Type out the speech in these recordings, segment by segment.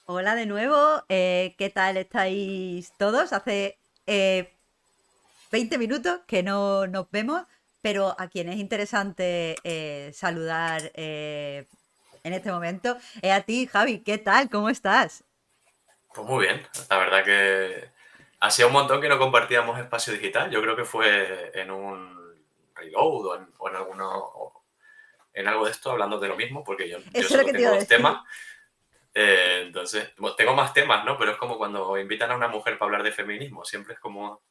Hola de nuevo, ¿qué tal estáis todos? Hace 20 minutos que no nos vemos, pero a quien es interesante saludar en este momento es a ti, Javi. ¿Qué tal? ¿Cómo estás? Pues muy bien, la verdad que hacía un montón que no compartíamos espacio digital. Yo creo que fue en un Reload en algo de esto, hablando de lo mismo, porque yo Eso es lo solo que te iba tengo a dos temas. decir. Entonces, bueno, tengo más temas, ¿no? Pero es como cuando invitan a una mujer para hablar de feminismo. Siempre es como...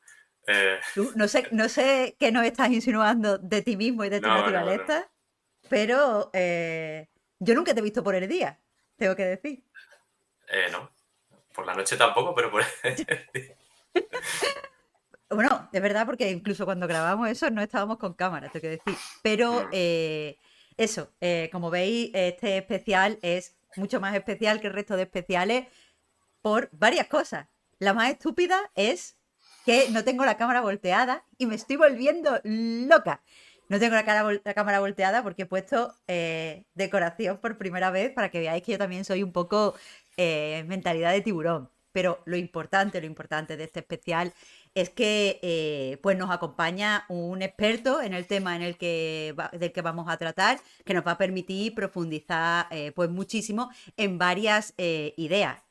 eh, Tú, no sé qué nos estás insinuando de ti mismo y de tu no, no, no. naturaleza, pero yo nunca te he visto por el día, tengo que decir. No, por la noche tampoco, pero por... Bueno, es verdad porque incluso cuando grabamos eso no estábamos con cámara, tengo que decir. Pero Mm, eso, como veis, este especial es mucho más especial que el resto de especiales por varias cosas. La más estúpida es que no tengo la cámara volteada y me estoy volviendo loca. No tengo la cámara volteada porque he puesto decoración por primera vez para que veáis que yo también soy un poco mentalidad de tiburón. Pero lo importante de este especial es que pues nos acompaña un experto en el tema del que vamos a tratar, que nos va a permitir profundizar pues muchísimo en varias ideas.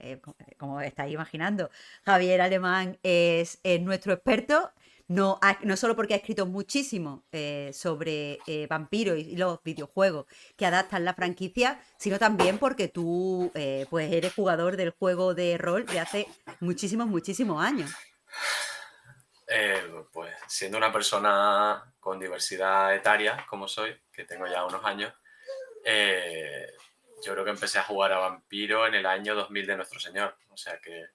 Como estáis imaginando, Javier Alemán es nuestro experto. No, no solo porque ha escrito muchísimo sobre vampiros y los videojuegos que adaptan la franquicia, sino también porque tú pues eres jugador del juego de rol de hace muchísimos, muchísimos años. pues siendo una persona con diversidad etaria, como soy, que tengo ya unos años, Eh, yo creo que empecé a jugar a Vampiro en el año 2000 de Nuestro Señor. O sea que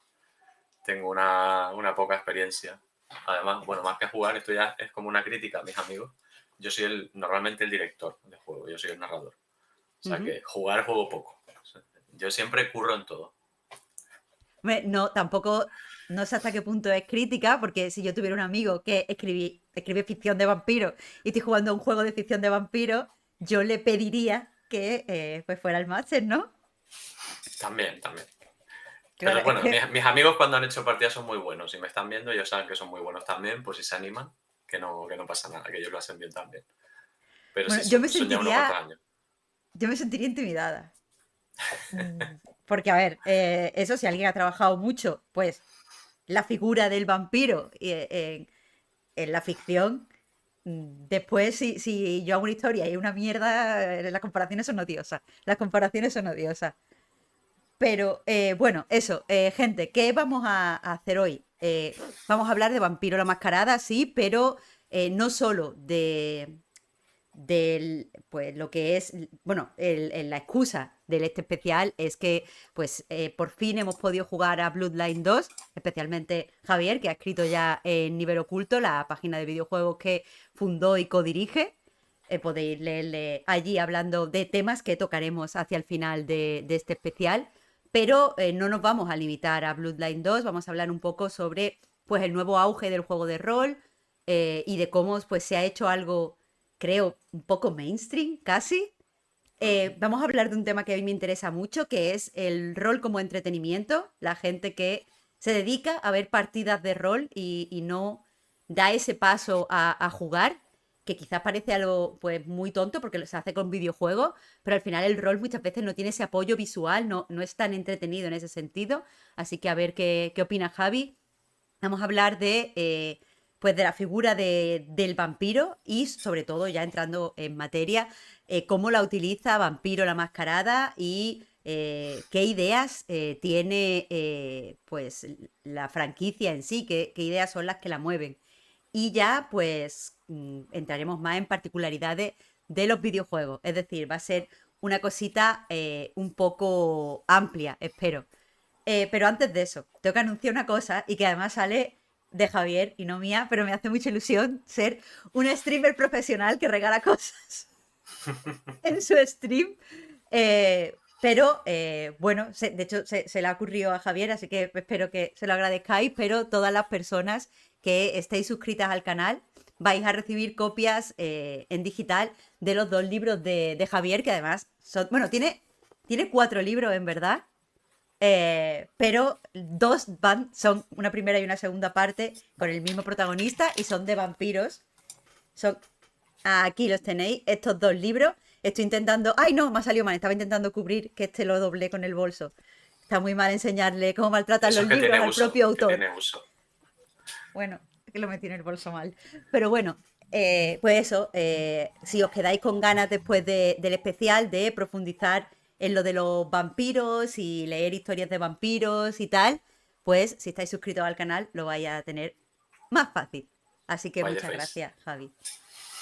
tengo una poca experiencia. Además, bueno, más que jugar, esto ya es como una crítica a mis amigos. Yo soy normalmente el director del juego, yo soy el narrador. O sea Ujú. que jugar juego poco. O sea, yo siempre curro en todo. No, tampoco, no sé hasta qué punto es crítica, porque si yo tuviera un amigo que escribe ficción de vampiros y estoy jugando a un juego de ficción de vampiros, yo le pediría que pues fuera el máster, ¿no? También, también. Claro, Pero es bueno, que mis amigos cuando han hecho partidas son muy buenos. Si me están viendo, ellos saben que son muy buenos también, pues si se animan, que no pasa nada, que ellos lo hacen bien también. Pero sí, bueno, son ya unos cuantos años. yo me sentiría intimidada. Porque, a ver, eso si alguien ha trabajado mucho, pues la figura del vampiro en la ficción, después si yo hago una historia y es una mierda, las comparaciones son odiosas. Las comparaciones son odiosas. Pero bueno, eso, gente, ¿qué vamos a hacer hoy? Vamos a hablar de Vampiro la Mascarada, sí, pero no solo pues lo que es, bueno, la excusa de este especial es que pues por fin hemos podido jugar a Bloodline 2, especialmente Javier, que ha escrito ya en Nivel Oculto, la página de videojuegos que fundó y codirige. Podéis leerle allí hablando de temas que tocaremos hacia el final de este especial, pero no nos vamos a limitar a Bloodline 2, vamos a hablar un poco sobre pues el nuevo auge del juego de rol y de cómo pues se ha hecho algo, creo, un poco mainstream casi. Vamos a hablar de un tema que a mí me interesa mucho, que es el rol como entretenimiento, la gente que se dedica a ver partidas de rol y no da ese paso a jugar, que quizás parece algo pues muy tonto porque se hace con videojuegos, pero al final el rol muchas veces no tiene ese apoyo visual, no es tan entretenido en ese sentido. Así que a ver qué opina Javi. Vamos a hablar pues de la figura del vampiro y sobre todo, ya entrando en materia, cómo la utiliza Vampiro la Mascarada y qué ideas tiene pues la franquicia en sí, qué ideas son las que la mueven. Y ya pues entraremos más en particularidades de los videojuegos. Es decir, va a ser una cosita un poco amplia, espero. Pero antes de eso, tengo que anunciar una cosa y que además sale de Javier y no mía, pero me hace mucha ilusión ser un streamer profesional que regala cosas en su stream. Pero bueno, de hecho se le ha ocurrido a Javier, así que espero que se lo agradezcáis, pero todas las personas que estéis suscritas al canal vais a recibir copias en digital de los dos libros de Javier, que además son, bueno, tiene 4 libros en verdad. Pero dos son una primera y una segunda parte con el mismo protagonista y son de vampiros. Son, aquí los tenéis, estos dos libros. Estoy intentando. ¡Ay, no! Me ha salido mal. Estaba intentando cubrir que este lo doblé con el bolso. Está muy mal enseñarle cómo maltratan Eso los es que libros tiene al uso, propio que autor. tiene uso. Bueno, es que lo metí en el bolso mal. Pero bueno, pues eso, si os quedáis con ganas después del especial de profundizar en lo de los vampiros y leer historias de vampiros y tal, pues si estáis suscritos al canal lo vais a tener más fácil. Así que By the muchas face. gracias, Javi.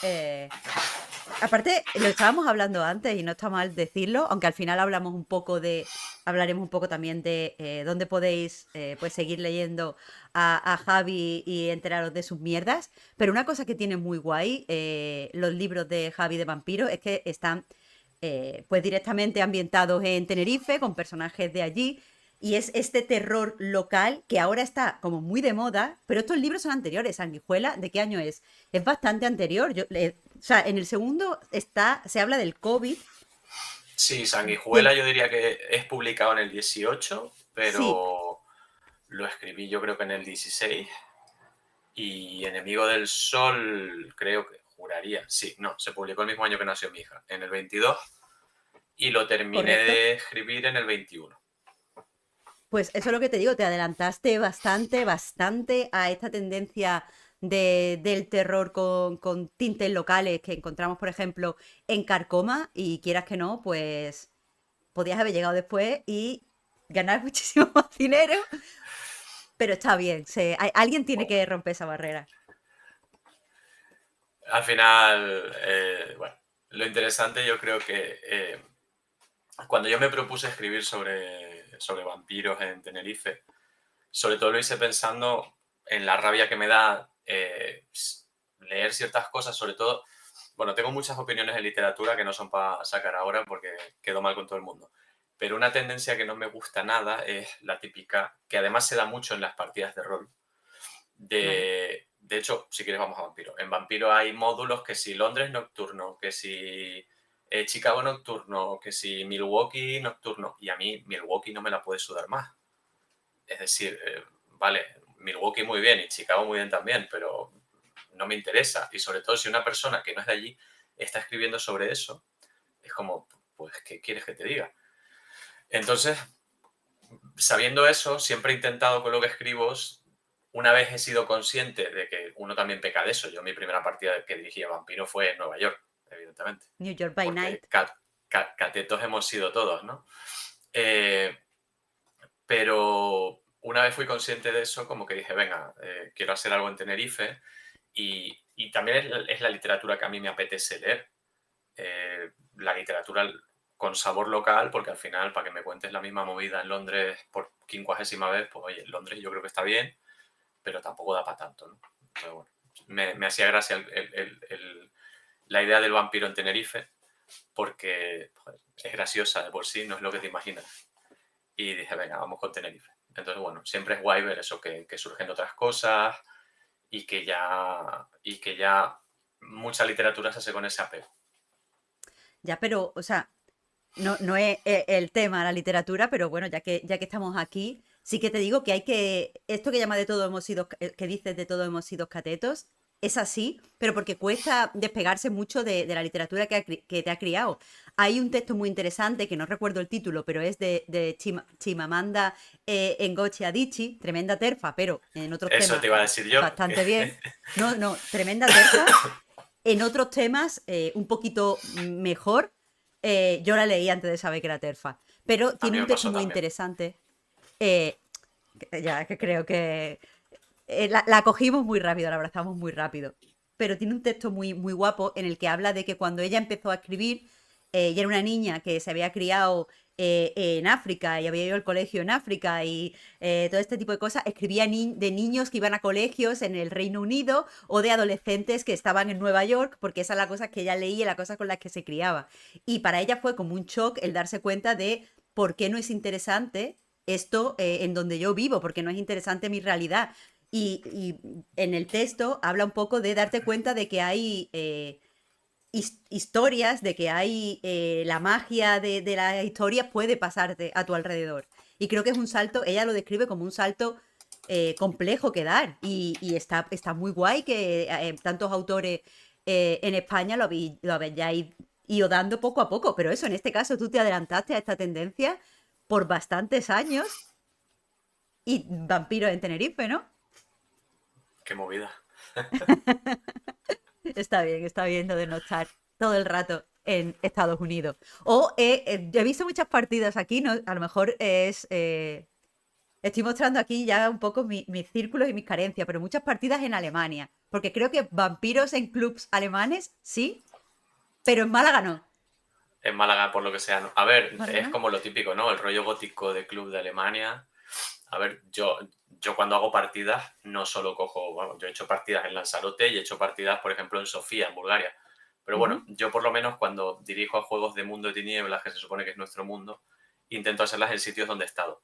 Eh, Aparte, lo estábamos hablando antes y no está mal decirlo, aunque al final hablaremos un poco también de dónde podéis pues seguir leyendo a Javi y enteraros de sus mierdas. Pero una cosa que tiene muy guay los libros de Javi de Vampiro es que están pues directamente ambientados en Tenerife, con personajes de allí. Y es este terror local que ahora está como muy de moda, pero estos libros son anteriores. Sanguijuela, ¿de qué año es? Es bastante anterior. O sea, en el segundo se habla del COVID. Sí, Del, Sanguijuela yo diría que es publicado en el 18, sí, pero lo escribí yo creo que en el 16. Y Enemigo del Sol, creo que juraría. Sí, no, se publicó el mismo año que nació mi hija, en el 22. Y lo terminé correcto. de escribir en el 21. Pues eso es lo que te digo, te adelantaste bastante, bastante a esta tendencia del terror con tintes locales que encontramos, por ejemplo, en Carcoma, y quieras que no, pues podías haber llegado después y ganar muchísimo más dinero, pero está bien, alguien tiene que romper esa barrera. Al final, bueno, lo interesante yo creo que cuando yo me propuse escribir sobre vampiros en Tenerife, sobre todo lo hice pensando en la rabia que me da leer ciertas cosas, sobre todo, bueno, tengo muchas opiniones de literatura que no son para sacar ahora porque quedo mal con todo el mundo, pero una tendencia que no me gusta nada es la típica, que además se da mucho en las partidas de rol, Vale. de hecho, si quieres vamos a Vampiro. En Vampiro hay módulos que si Londres nocturno, que si Chicago nocturno, que si Milwaukee nocturno, y a mí Milwaukee no me la puede sudar más. Es decir, vale, Milwaukee muy bien y Chicago muy bien también, pero no me interesa. Y sobre todo si una persona que no es de allí está escribiendo sobre eso, es como, pues, ¿qué quieres que te diga? Entonces, sabiendo eso, siempre he intentado con lo que escribo, una vez he sido consciente de que uno también peca de eso. Yo mi primera partida que dirigí a Vampiro fue en Nueva York, evidentemente, New York by porque Night. catetos hemos sido todos, ¿no? Eh, pero una vez fui consciente de eso, como que dije, venga, quiero hacer algo en Tenerife y también es la literatura que a mí me apetece leer. La literatura con sabor local, porque al final, para que me cuentes la misma movida en Londres por 50ª vez, pues oye, Londres yo creo que está bien, pero tampoco da para tanto, ¿no? Pero bueno, me hacía gracia la idea del vampiro en Tenerife, porque joder, es graciosa de por sí, no es lo que te imaginas. Y dije, venga, vamos con Tenerife. Entonces, bueno, siempre es guay ver eso, que surgen otras cosas y que ya mucha literatura se hace con ese apego. Ya, pero, o sea, no es el tema la literatura, pero bueno, ya que estamos aquí, sí que te digo que esto que llama de todo hemos sido, que dices de todo hemos sido catetos, es así, pero porque cuesta despegarse mucho de la literatura que te ha criado. Hay un texto muy interesante, que no recuerdo el título, pero es de Chimamanda Ngozi Adichie, tremenda terfa, pero en otros Eso temas te iba a decir yo. bastante bien. No, no, tremenda terfa. En otros temas, un poquito mejor, yo la leí antes de saber que era terfa. Pero A tiene mí un me texto pasó muy también. interesante. Ya que creo que la cogimos muy rápido, la abrazamos muy rápido. Pero tiene un texto muy, muy guapo en el que habla de que cuando ella empezó a escribir, ella era una niña que se había criado en África y había ido al colegio en África y todo este tipo de cosas, escribía de niños que iban a colegios en el Reino Unido o de adolescentes que estaban en Nueva York, porque esa es la cosa que ella leía, la cosa con la que se criaba. Y para ella fue como un shock el darse cuenta de por qué no es interesante esto en donde yo vivo, porque no es interesante mi realidad. Y en el texto habla un poco de darte cuenta de que hay historias, de que hay la magia de la historia puede pasarte a tu alrededor. Y creo que es un salto, ella lo describe como un salto complejo que dar. Y está muy guay que tantos autores en España lo habéis ido dando poco a poco. Pero eso, en este caso, tú te adelantaste a esta tendencia por bastantes años y vampiros en Tenerife, ¿no? Qué movida. Está bien lo de no estar todo el rato en Estados Unidos. O yo he visto muchas partidas aquí, ¿no? A lo mejor estoy mostrando aquí ya un poco mis círculos y mis carencias, pero muchas partidas en Alemania. Porque creo que vampiros en clubs alemanes, sí, pero en Málaga no. En Málaga, por lo que sea, ¿no? A ver, Málaga es no. como lo típico, ¿no? El rollo gótico de club de Alemania. A ver, yo cuando hago partidas no solo cojo, bueno, yo he hecho partidas en Lanzarote y he hecho partidas, por ejemplo, en Sofía, en Bulgaria. Pero bueno, Ujú. yo por lo menos cuando dirijo a juegos de mundo de tinieblas, que se supone que es nuestro mundo, intento hacerlas en sitios donde he estado.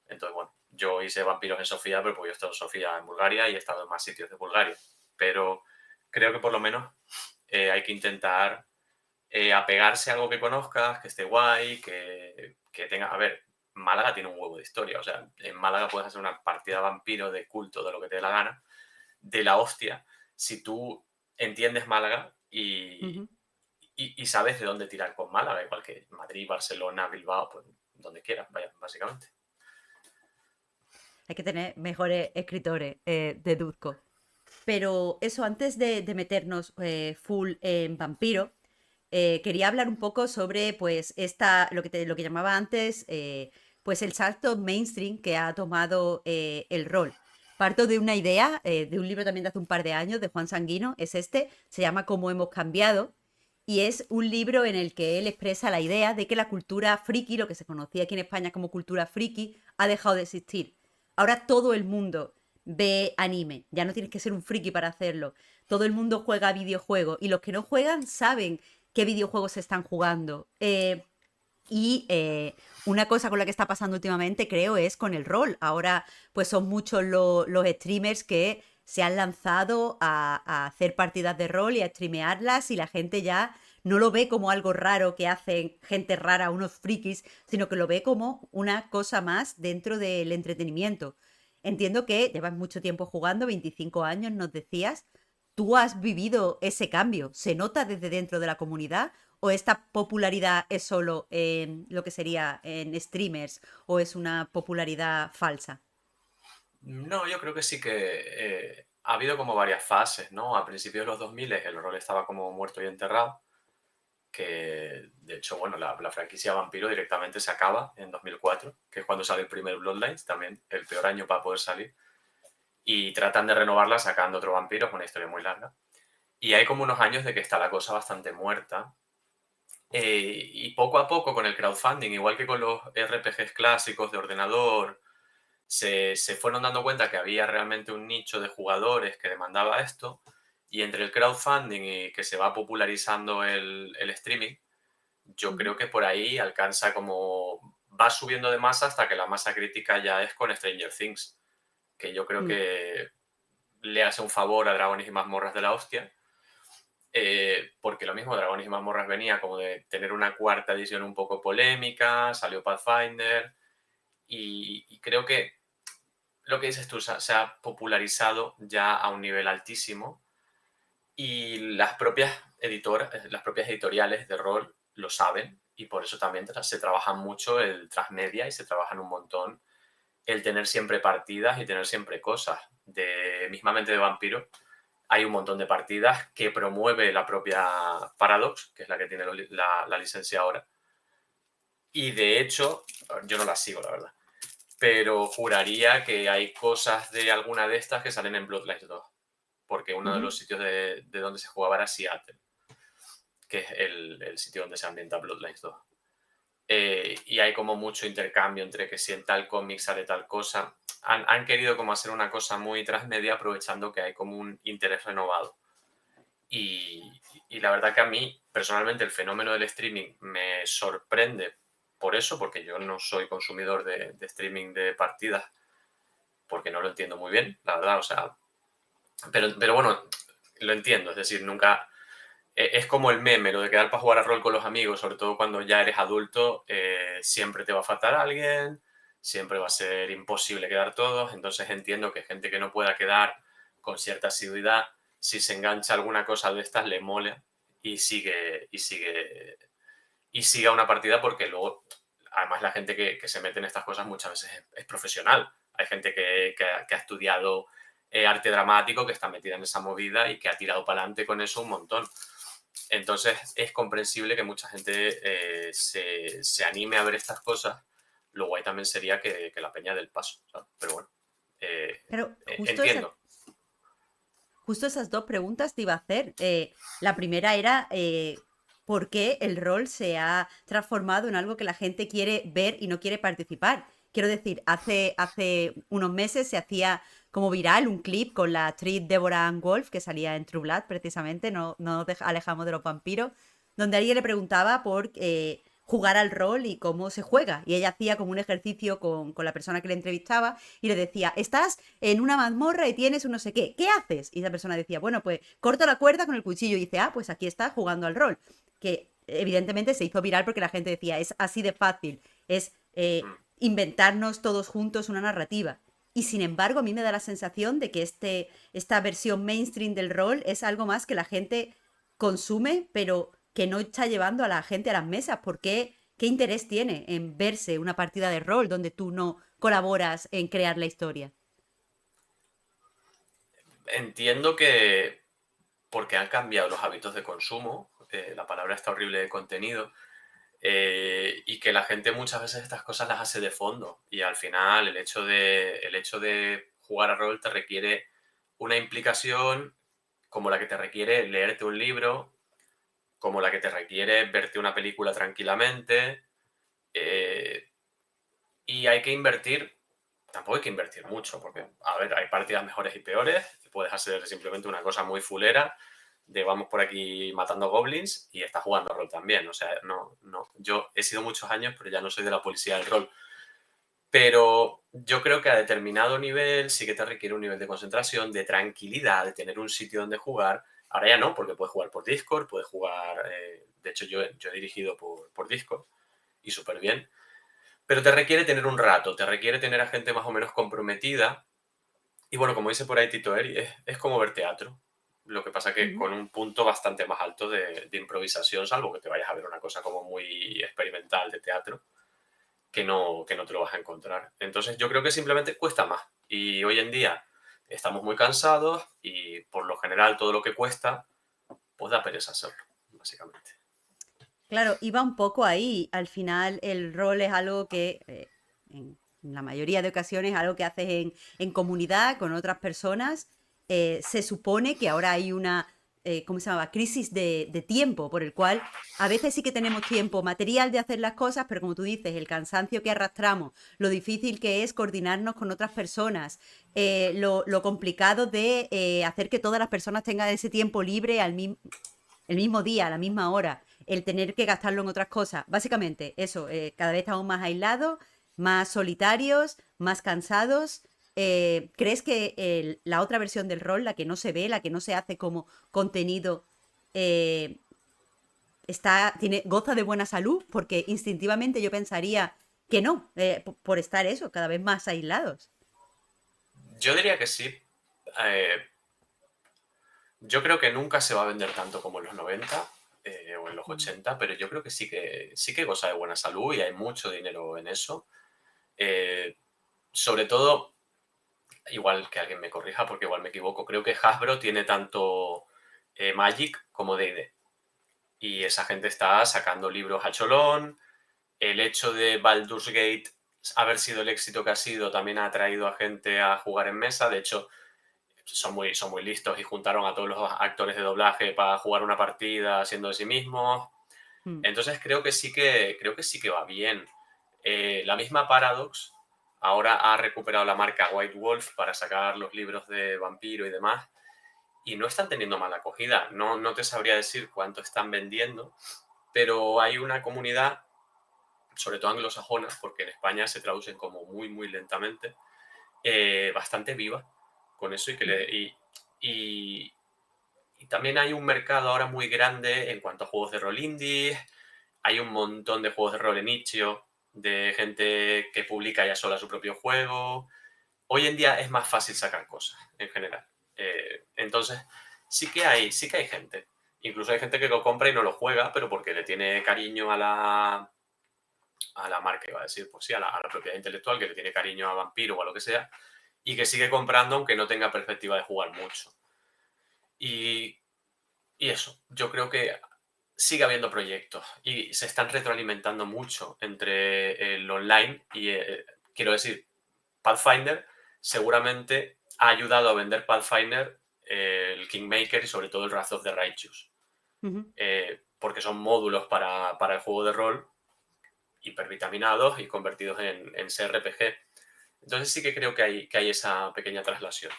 Entonces, bueno, yo hice vampiros en Sofía, pero pues yo he estado en Sofía, en Bulgaria, y he estado en más sitios de Bulgaria. Pero creo que por lo menos hay que intentar apegarse a algo que conozcas, que esté guay, que tenga... A ver, Málaga tiene un huevo de historia. O sea, en Málaga puedes hacer una partida vampiro de culto, de lo que te dé la gana, de la hostia, si tú entiendes Málaga Ujú. y sabes de dónde tirar con Málaga, igual que Madrid, Barcelona, Bilbao, pues donde quieras, vaya, básicamente. Hay que tener mejores escritores, deduzco. Pero eso, antes de meternos full en vampiro, quería hablar un poco sobre, pues, lo que llamaba antes, pues, el salto mainstream que ha tomado el rol. Parto de una idea, de un libro también de hace un par de años, de Juan Sanguino, es este, se llama Cómo hemos cambiado, y es un libro en el que él expresa la idea de que la cultura friki, lo que se conocía aquí en España como cultura friki, ha dejado de existir. Ahora todo el mundo ve anime, ya no tienes que ser un friki para hacerlo. Todo el mundo juega videojuegos y los que no juegan saben qué videojuegos se están jugando. Y una cosa con la que está pasando últimamente, creo, es con el rol. Ahora, pues son muchos los streamers que se han lanzado a hacer partidas de rol y a streamearlas y la gente ya no lo ve como algo raro que hacen gente rara, unos frikis, sino que lo ve como una cosa más dentro del entretenimiento. Entiendo que llevas mucho tiempo jugando, 25 años, nos decías. ¿Tú has vivido ese cambio? ¿Se nota desde dentro de la comunidad? ¿O esta popularidad es solo en lo que sería en streamers o es una popularidad falsa? No, yo creo que sí que ha habido como varias fases, ¿no? A principios de los 2000 el rol estaba como muerto y enterrado, que de hecho, bueno, la franquicia Vampiro directamente se acaba en 2004, que es cuando sale el primer Bloodlines, también el peor año para poder salir, y tratan de renovarla sacando otro vampiro, es una historia muy larga. Y hay como unos años de que está la cosa bastante muerta. Y poco a poco con el crowdfunding, igual que con los RPGs clásicos de ordenador, se fueron dando cuenta que había realmente un nicho de jugadores que demandaba esto. Y entre el crowdfunding y que se va popularizando el streaming, yo Ujú. creo que por ahí alcanza como... Va subiendo de masa hasta que la masa crítica ya es con Stranger Things, que yo creo Mm. que le hace un favor a Dragones y Mazmorras de la hostia, porque lo mismo Dragones y Mazmorras venía como de tener una cuarta edición un poco polémica, salió Pathfinder, y creo que lo que dices tú se ha popularizado ya a un nivel altísimo y las propias editoras, las propias editoriales de rol lo saben y por eso también se trabaja mucho el transmedia y se trabajan un montón el tener siempre partidas y tener siempre cosas. Mismamente de Vampiro hay un montón de partidas que promueve la propia Paradox, que es la que tiene la licencia ahora. Y de hecho, yo no la sigo, la verdad, pero juraría que hay cosas de alguna de estas que salen en Bloodlines 2, porque uno de Ujú. los sitios de donde se jugaba era Seattle, que es el sitio donde se ambienta Bloodlines 2. Y hay como mucho intercambio entre que si en tal cómic sale tal cosa. Han querido como hacer una cosa muy transmedia aprovechando que hay como un interés renovado. Y la verdad que a mí, personalmente, el fenómeno del streaming me sorprende por eso, porque yo no soy consumidor de streaming de partidas, porque no lo entiendo muy bien, la verdad, o sea, pero bueno, lo entiendo, es decir, nunca... Es como el meme, lo de quedar para jugar a rol con los amigos, sobre todo cuando ya eres adulto, siempre te va a faltar alguien, siempre va a ser imposible quedar todos, entonces entiendo que gente que no pueda quedar con cierta asiduidad, si se engancha alguna cosa de estas, le mole y siga una partida porque luego, además la gente que se mete en estas cosas muchas veces es profesional. Hay gente que ha estudiado arte dramático, que está metida en esa movida y que ha tirado para adelante con eso un montón. Entonces es comprensible que mucha gente se anime a ver estas cosas. Lo guay también sería que la peña del paso, ¿sabes? Pero bueno, Pero entiendo. justo esas dos preguntas te iba a hacer. La primera era ¿por qué el rol se ha transformado en algo que la gente quiere ver y no quiere participar? Quiero decir, hace unos meses se hacía como viral un clip con la actriz Deborah Ann Wolf, que salía en True Blood precisamente, no nos alejamos de los vampiros, donde alguien le preguntaba por jugar al rol y cómo se juega. Y ella hacía como un ejercicio con la persona que le entrevistaba y le decía, estás en una mazmorra y tienes un no sé qué, ¿qué haces? Y esa persona decía, bueno, pues corto la cuerda con el cuchillo y dice, ah, pues aquí está jugando al rol. Que evidentemente se hizo viral porque la gente decía, es así de fácil, es Mm. inventarnos todos juntos una narrativa. Y sin embargo, a mí me da la sensación de que esta versión mainstream del rol es algo más que la gente consume, pero que no está llevando a la gente a las mesas. ¿Por qué? ¿Qué interés tiene en verse una partida de rol donde tú no colaboras en crear la historia? Entiendo que porque han cambiado los hábitos de consumo, la palabra está horrible de contenido, y que la gente muchas veces estas cosas las hace de fondo y al final el hecho de jugar a rol te requiere una implicación como la que te requiere leerte un libro, como la que te requiere verte una película tranquilamente, eh, y hay que invertir, tampoco hay que invertir mucho, porque, a ver, hay partidas mejores y peores, puedes hacer simplemente una cosa muy fulera, de vamos por aquí matando goblins y estás jugando rol también, o sea, no, yo he sido muchos años, pero ya no soy de la policía del rol, pero yo creo que a determinado nivel sí que te requiere un nivel de concentración, de tranquilidad, de tener un sitio donde jugar. Ahora ya no, porque puedes jugar por Discord, puedes jugar, de hecho yo he dirigido por Discord y súper bien, pero te requiere tener un rato, te requiere tener a gente más o menos comprometida. Y bueno, como dice por ahí Tito Eri, es como ver teatro. Lo que pasa que Ujú. con un punto bastante más alto de improvisación, salvo que te vayas a ver una cosa como muy experimental de teatro, que no te lo vas a encontrar. Entonces yo creo que simplemente cuesta más. Y hoy en día estamos muy cansados y por lo general todo lo que cuesta, pues da pereza hacerlo, básicamente. Claro, iba un poco ahí. Al final el rol es algo que en la mayoría de ocasiones algo que haces en comunidad con otras personas. Se supone que ahora hay una, ¿cómo se llama? Crisis de tiempo, por el cual a veces sí que tenemos tiempo material de hacer las cosas, pero como tú dices, el cansancio que arrastramos, lo difícil que es coordinarnos con otras personas, lo complicado de hacer que todas las personas tengan ese tiempo libre el mismo día, a la misma hora, el tener que gastarlo en otras cosas. Básicamente, eso, cada vez estamos más aislados, más solitarios, más cansados. ¿Crees que la otra versión del rol, la que no se ve, la que no se hace como contenido, eh, goza de buena salud? Porque instintivamente yo pensaría que no, por estar eso, cada vez más aislados. Yo diría que sí. Eh, yo creo que nunca se va a vender tanto como en los 90 o en los Mm. 80, pero yo creo que sí que goza de buena salud y hay mucho dinero en eso. Eh, sobre todo, igual que alguien me corrija porque igual me equivoco, creo que Hasbro tiene tanto Magic como D&D. Y esa gente está sacando libros a cholón. El hecho de Baldur's Gate haber sido el éxito que ha sido también ha atraído a gente a jugar en mesa. De hecho, son muy listos y juntaron a todos los actores de doblaje para jugar una partida siendo de sí mismos. Mm. Entonces creo que sí que va bien. La misma Paradox ahora ha recuperado la marca White Wolf para sacar los libros de vampiro y demás y no están teniendo mala acogida. No te sabría decir cuánto están vendiendo, pero hay una comunidad, sobre todo anglosajona, porque en España se traducen como muy, muy lentamente, bastante viva con eso Ujú. y, y también hay un mercado ahora muy grande en cuanto a juegos de rol indie, hay un montón de juegos de rol en nicho, de gente que publica ya sola su propio juego. Hoy en día es más fácil sacar cosas, en general. Entonces, sí que hay gente. Incluso hay gente que lo compra y no lo juega, pero porque le tiene cariño a la marca, iba a decir, pues sí, a la propiedad intelectual, que le tiene cariño a Vampiro o a lo que sea, y que sigue comprando aunque no tenga perspectiva de jugar mucho. Y, y eso, yo creo que sigue habiendo proyectos y se están retroalimentando mucho entre el online y, quiero decir, Pathfinder seguramente ha ayudado a vender Pathfinder, el Kingmaker y sobre todo el Wrath of the Righteous. Ujú. Porque son módulos para el juego de rol hipervitaminados y convertidos en CRPG. Entonces sí que creo que hay esa pequeña traslación.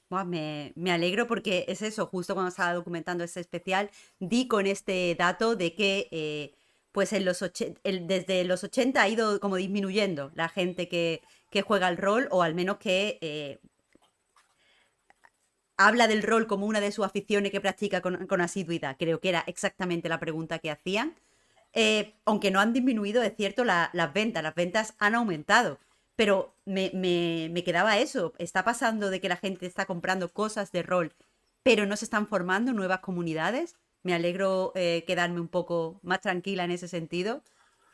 Buah, me alegro porque es eso, justo cuando estaba documentando este especial, di con este dato de que pues en desde los 80 ha ido como disminuyendo la gente que juega el rol, o al menos que habla del rol como una de sus aficiones que practica con asiduidad. Creo que era exactamente la pregunta que hacían. Aunque no han disminuido, es cierto, las ventas han aumentado. Pero me quedaba eso. Está pasando de que la gente está comprando cosas de rol, pero no se están formando nuevas comunidades. Me alegro quedarme un poco más tranquila en ese sentido, Yo creo,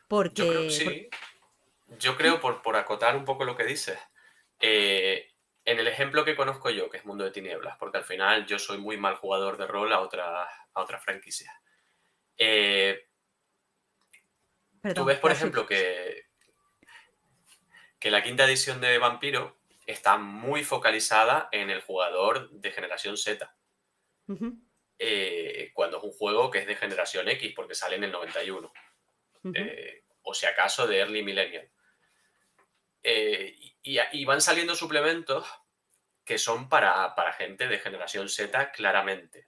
porque sí, yo creo, sí, por acotar un poco lo que dices, en el ejemplo que conozco yo, que es Mundo de Tinieblas, porque al final yo soy muy mal jugador de rol a otras franquicias. Eh, Tú perdón, ves, por la ejemplo, Switch. que la quinta edición de Vampiro está muy focalizada en el jugador de generación Z, Ujú, cuando es un juego que es de generación X, porque sale en el 91, ujú. o si acaso de Early Millennial. Y van saliendo suplementos que son para gente de generación Z claramente.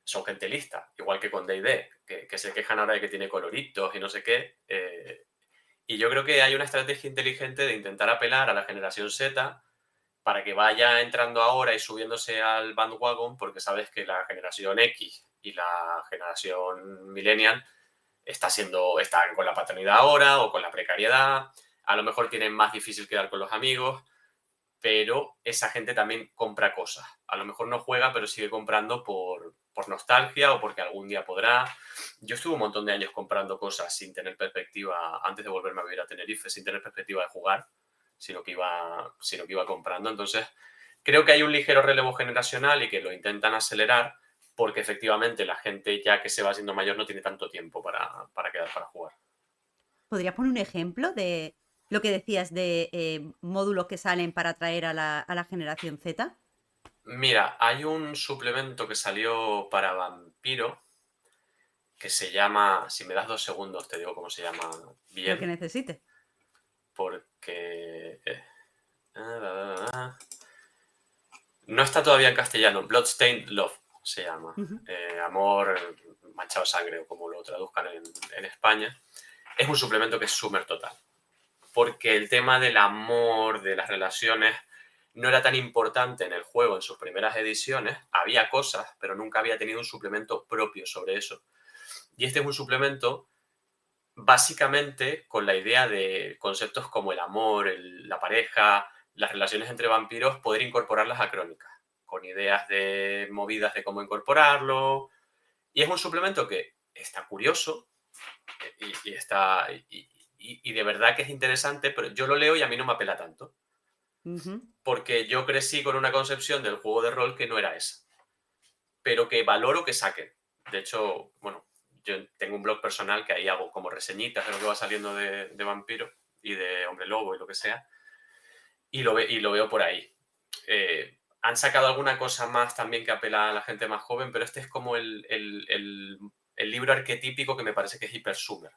Son gente lista, igual que con D&D, que se quejan ahora de que tiene coloritos y no sé qué. Y yo creo que hay una estrategia inteligente de intentar apelar a la generación Z para que vaya entrando ahora y subiéndose al bandwagon, porque sabes que la generación X y la generación millennial están con la paternidad ahora o con la precariedad, a lo mejor tienen más difícil quedar con los amigos, pero esa gente también compra cosas. A lo mejor no juega, pero sigue comprando por nostalgia o porque algún día podrá. Yo estuve un montón de años comprando cosas sin tener perspectiva, antes de volverme a vivir a Tenerife, sin tener perspectiva de jugar, sino que iba comprando. Entonces, creo que hay un ligero relevo generacional y que lo intentan acelerar porque efectivamente la gente ya que se va haciendo mayor no tiene tanto tiempo para quedar para jugar. ¿Podrías poner un ejemplo de lo que decías de módulos que salen para atraer a la generación Z? Mira, hay un suplemento que salió para Vampiro que se llama, si me das 2 segundos te digo cómo se llama Lo que bien, necesites. porque no está todavía en castellano. Bloodstained Love se llama. Ujú. Amor manchado sangre, o como lo traduzcan en España. Es un suplemento que es súper total, porque el tema del amor, de las relaciones, no era tan importante en el juego en sus primeras ediciones. Había cosas, pero nunca había tenido un suplemento propio sobre eso. Y este es un suplemento básicamente con la idea de conceptos como el amor, la pareja, las relaciones entre vampiros, poder incorporarlas a crónicas, con ideas de movidas de cómo incorporarlo. Y es un suplemento que está curioso y de verdad que es interesante, pero yo lo leo y a mí no me apela tanto, Ujú. porque yo crecí con una concepción del juego de rol que no era esa, pero que valoro que saquen. De hecho, bueno, yo tengo un blog personal que ahí hago como reseñitas de lo que va saliendo de Vampiro y de Hombre Lobo y lo que sea, y lo veo por ahí. Han sacado alguna cosa más también que apela a la gente más joven, pero este es como el libro arquetípico que me parece que es hiper summer.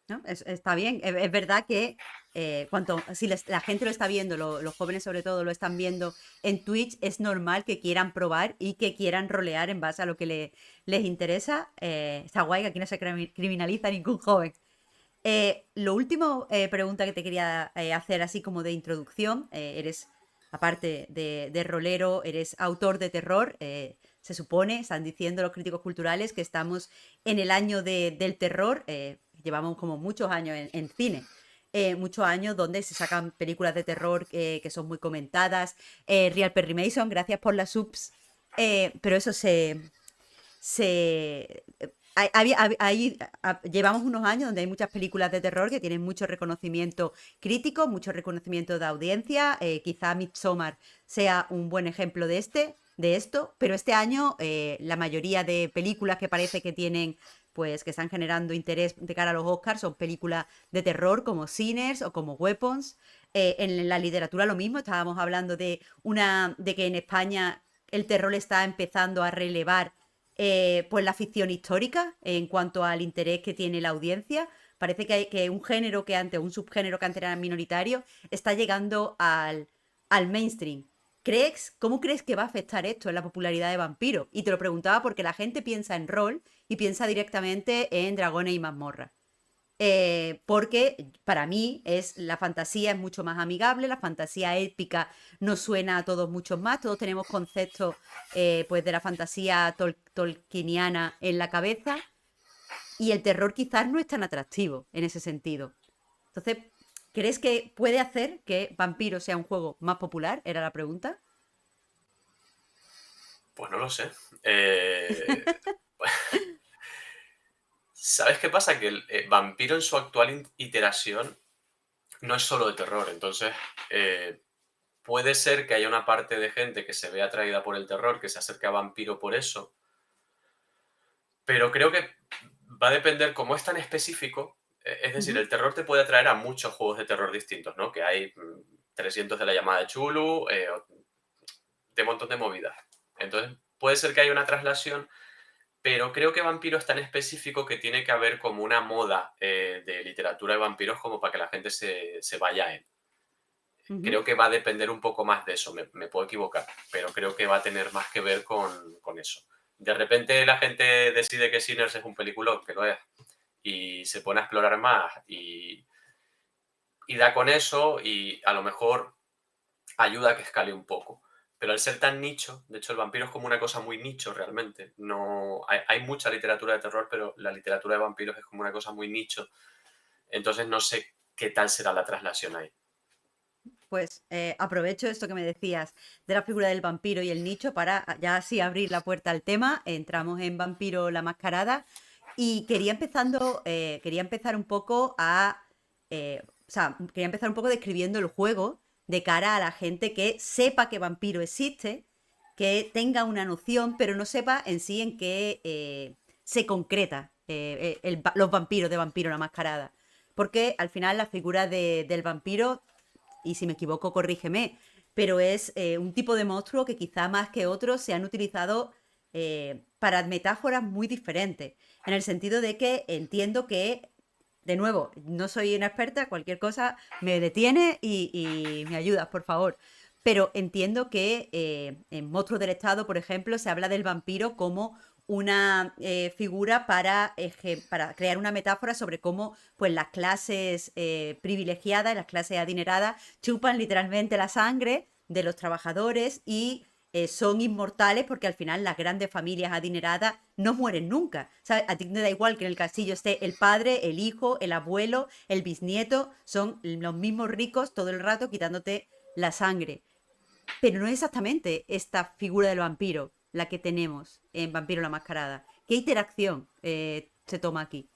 ¿No? Está bien. Es verdad que si la gente lo está viendo, los jóvenes sobre todo lo están viendo en Twitch, es normal que quieran probar y que quieran rolear en base a lo que les interesa. Está guay que aquí no se criminaliza a ningún joven. Lo último pregunta que te quería hacer así como de introducción, eres, aparte de rolero, eres autor de terror, se supone, están diciendo los críticos culturales que estamos en el año del terror. llevamos como muchos años en cine. Muchos años donde se sacan películas de terror que son muy comentadas. Real Perry Mason, gracias por las subs. Pero eso se llevamos unos años donde hay muchas películas de terror que tienen mucho reconocimiento crítico, mucho reconocimiento de audiencia. Quizá Midsommar sea un buen ejemplo de esto, pero este año la mayoría de películas que parece que tienen, pues que están generando interés de cara a los Oscars son películas de terror como Sinners o como Weapons. En la literatura lo mismo, estábamos hablando de que en España el terror está empezando a relevar pues la ficción histórica en cuanto al interés que tiene la audiencia. Parece que un género que antes, un subgénero que antes era minoritario, está llegando al mainstream. ¿Cómo crees que va a afectar esto en la popularidad de Vampiro? Y te lo preguntaba porque la gente piensa en rol y piensa directamente en dragones y mazmorras. Porque para mí la fantasía es mucho más amigable, la fantasía épica nos suena a todos mucho más, todos tenemos conceptos pues de la fantasía tolkieniana en la cabeza y el terror quizás no es tan atractivo en ese sentido. Entonces, ¿crees que puede hacer que Vampiro sea un juego más popular? Era la pregunta. Pues no lo sé. ¿Sabes qué pasa? Que el Vampiro en su actual iteración no es solo de terror, entonces puede ser que haya una parte de gente que se vea atraída por el terror, que se acerque a Vampiro por eso, pero creo que va a depender, como es tan específico, es decir, Ujú. el terror te puede atraer a muchos juegos de terror distintos, ¿no? Que hay 300 de la llamada de Chulu, de un montón de movidas. Entonces, puede ser que haya una traslación, pero creo que Vampiro es tan específico que tiene que haber como una moda de literatura de vampiros como para que la gente se vaya a él. Ujú. Creo que va a depender un poco más de eso, me puedo equivocar, pero creo que va a tener más que ver con eso. De repente la gente decide que Sinners es un peliculón, que lo es, y se pone a explorar más y da con eso y a lo mejor ayuda a que escale un poco. Pero al ser tan nicho, de hecho el vampiro es como una cosa muy nicho realmente. No, hay mucha literatura de terror, pero la literatura de vampiros es como una cosa muy nicho. Entonces no sé qué tal será la traslación ahí. Pues aprovecho esto que me decías de la figura del vampiro y el nicho para ya así abrir la puerta al tema. Entramos en Vampiro la Mascarada y quería empezar un poco o sea, quería empezar un poco describiendo el juego de cara a la gente que sepa que vampiro existe, que tenga una noción, pero no sepa en sí en qué se concreta los vampiros de Vampiro la Mascarada. Porque al final la figura del vampiro y si me equivoco, corrígeme, pero es un tipo de monstruo que quizá más que otros se han utilizado para metáforas muy diferentes, en el sentido de que entiendo que, de nuevo, no soy una experta, cualquier cosa me detiene y me ayudas, por favor. Pero entiendo que en Monstruos del Estado, por ejemplo, se habla del vampiro como una figura para crear una metáfora sobre cómo pues, las clases privilegiadas, las clases adineradas, chupan literalmente la sangre de los trabajadores y son inmortales porque al final las grandes familias adineradas no mueren nunca. ¿Sabes? A ti te da igual que en el castillo esté el padre, el hijo, el abuelo, el bisnieto, son los mismos ricos todo el rato quitándote la sangre. Pero no es exactamente esta figura del vampiro la que tenemos en Vampiro la Mascarada. ¿Qué interacción se toma aquí?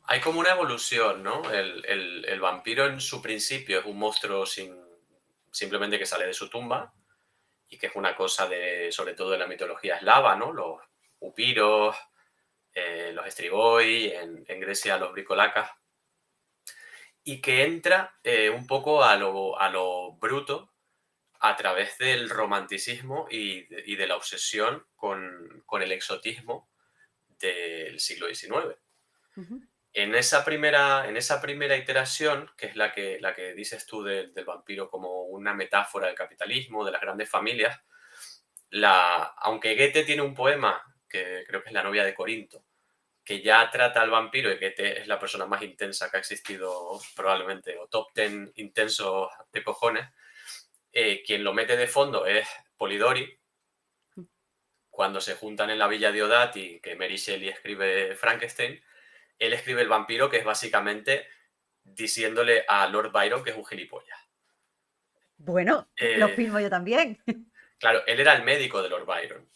Hay como una evolución, ¿no? El vampiro en su principio es un monstruo simplemente que sale de su tumba y que es una cosa sobre todo de la mitología eslava, ¿no? Los upiros, los estrigoi, en Grecia los bricolacas, y que entra un poco a lo bruto a través del romanticismo y de la obsesión con el exotismo del siglo XIX. Ujú. En esa primera iteración, que es la que dices tú del vampiro como una metáfora del capitalismo, de las grandes familias, aunque Goethe tiene un poema, que creo que es La novia de Corinto, que ya trata al vampiro, y Goethe es la persona más intensa que ha existido probablemente, o top 10 intensos de cojones, quien lo mete de fondo es Polidori, cuando se juntan en la villa de Odati, que Mary Shelley escribe Frankenstein, él escribe El vampiro, que es básicamente diciéndole a Lord Byron que es un gilipollas. Bueno, lo Eh, firmo yo también. claro, él era el médico de Lord Byron.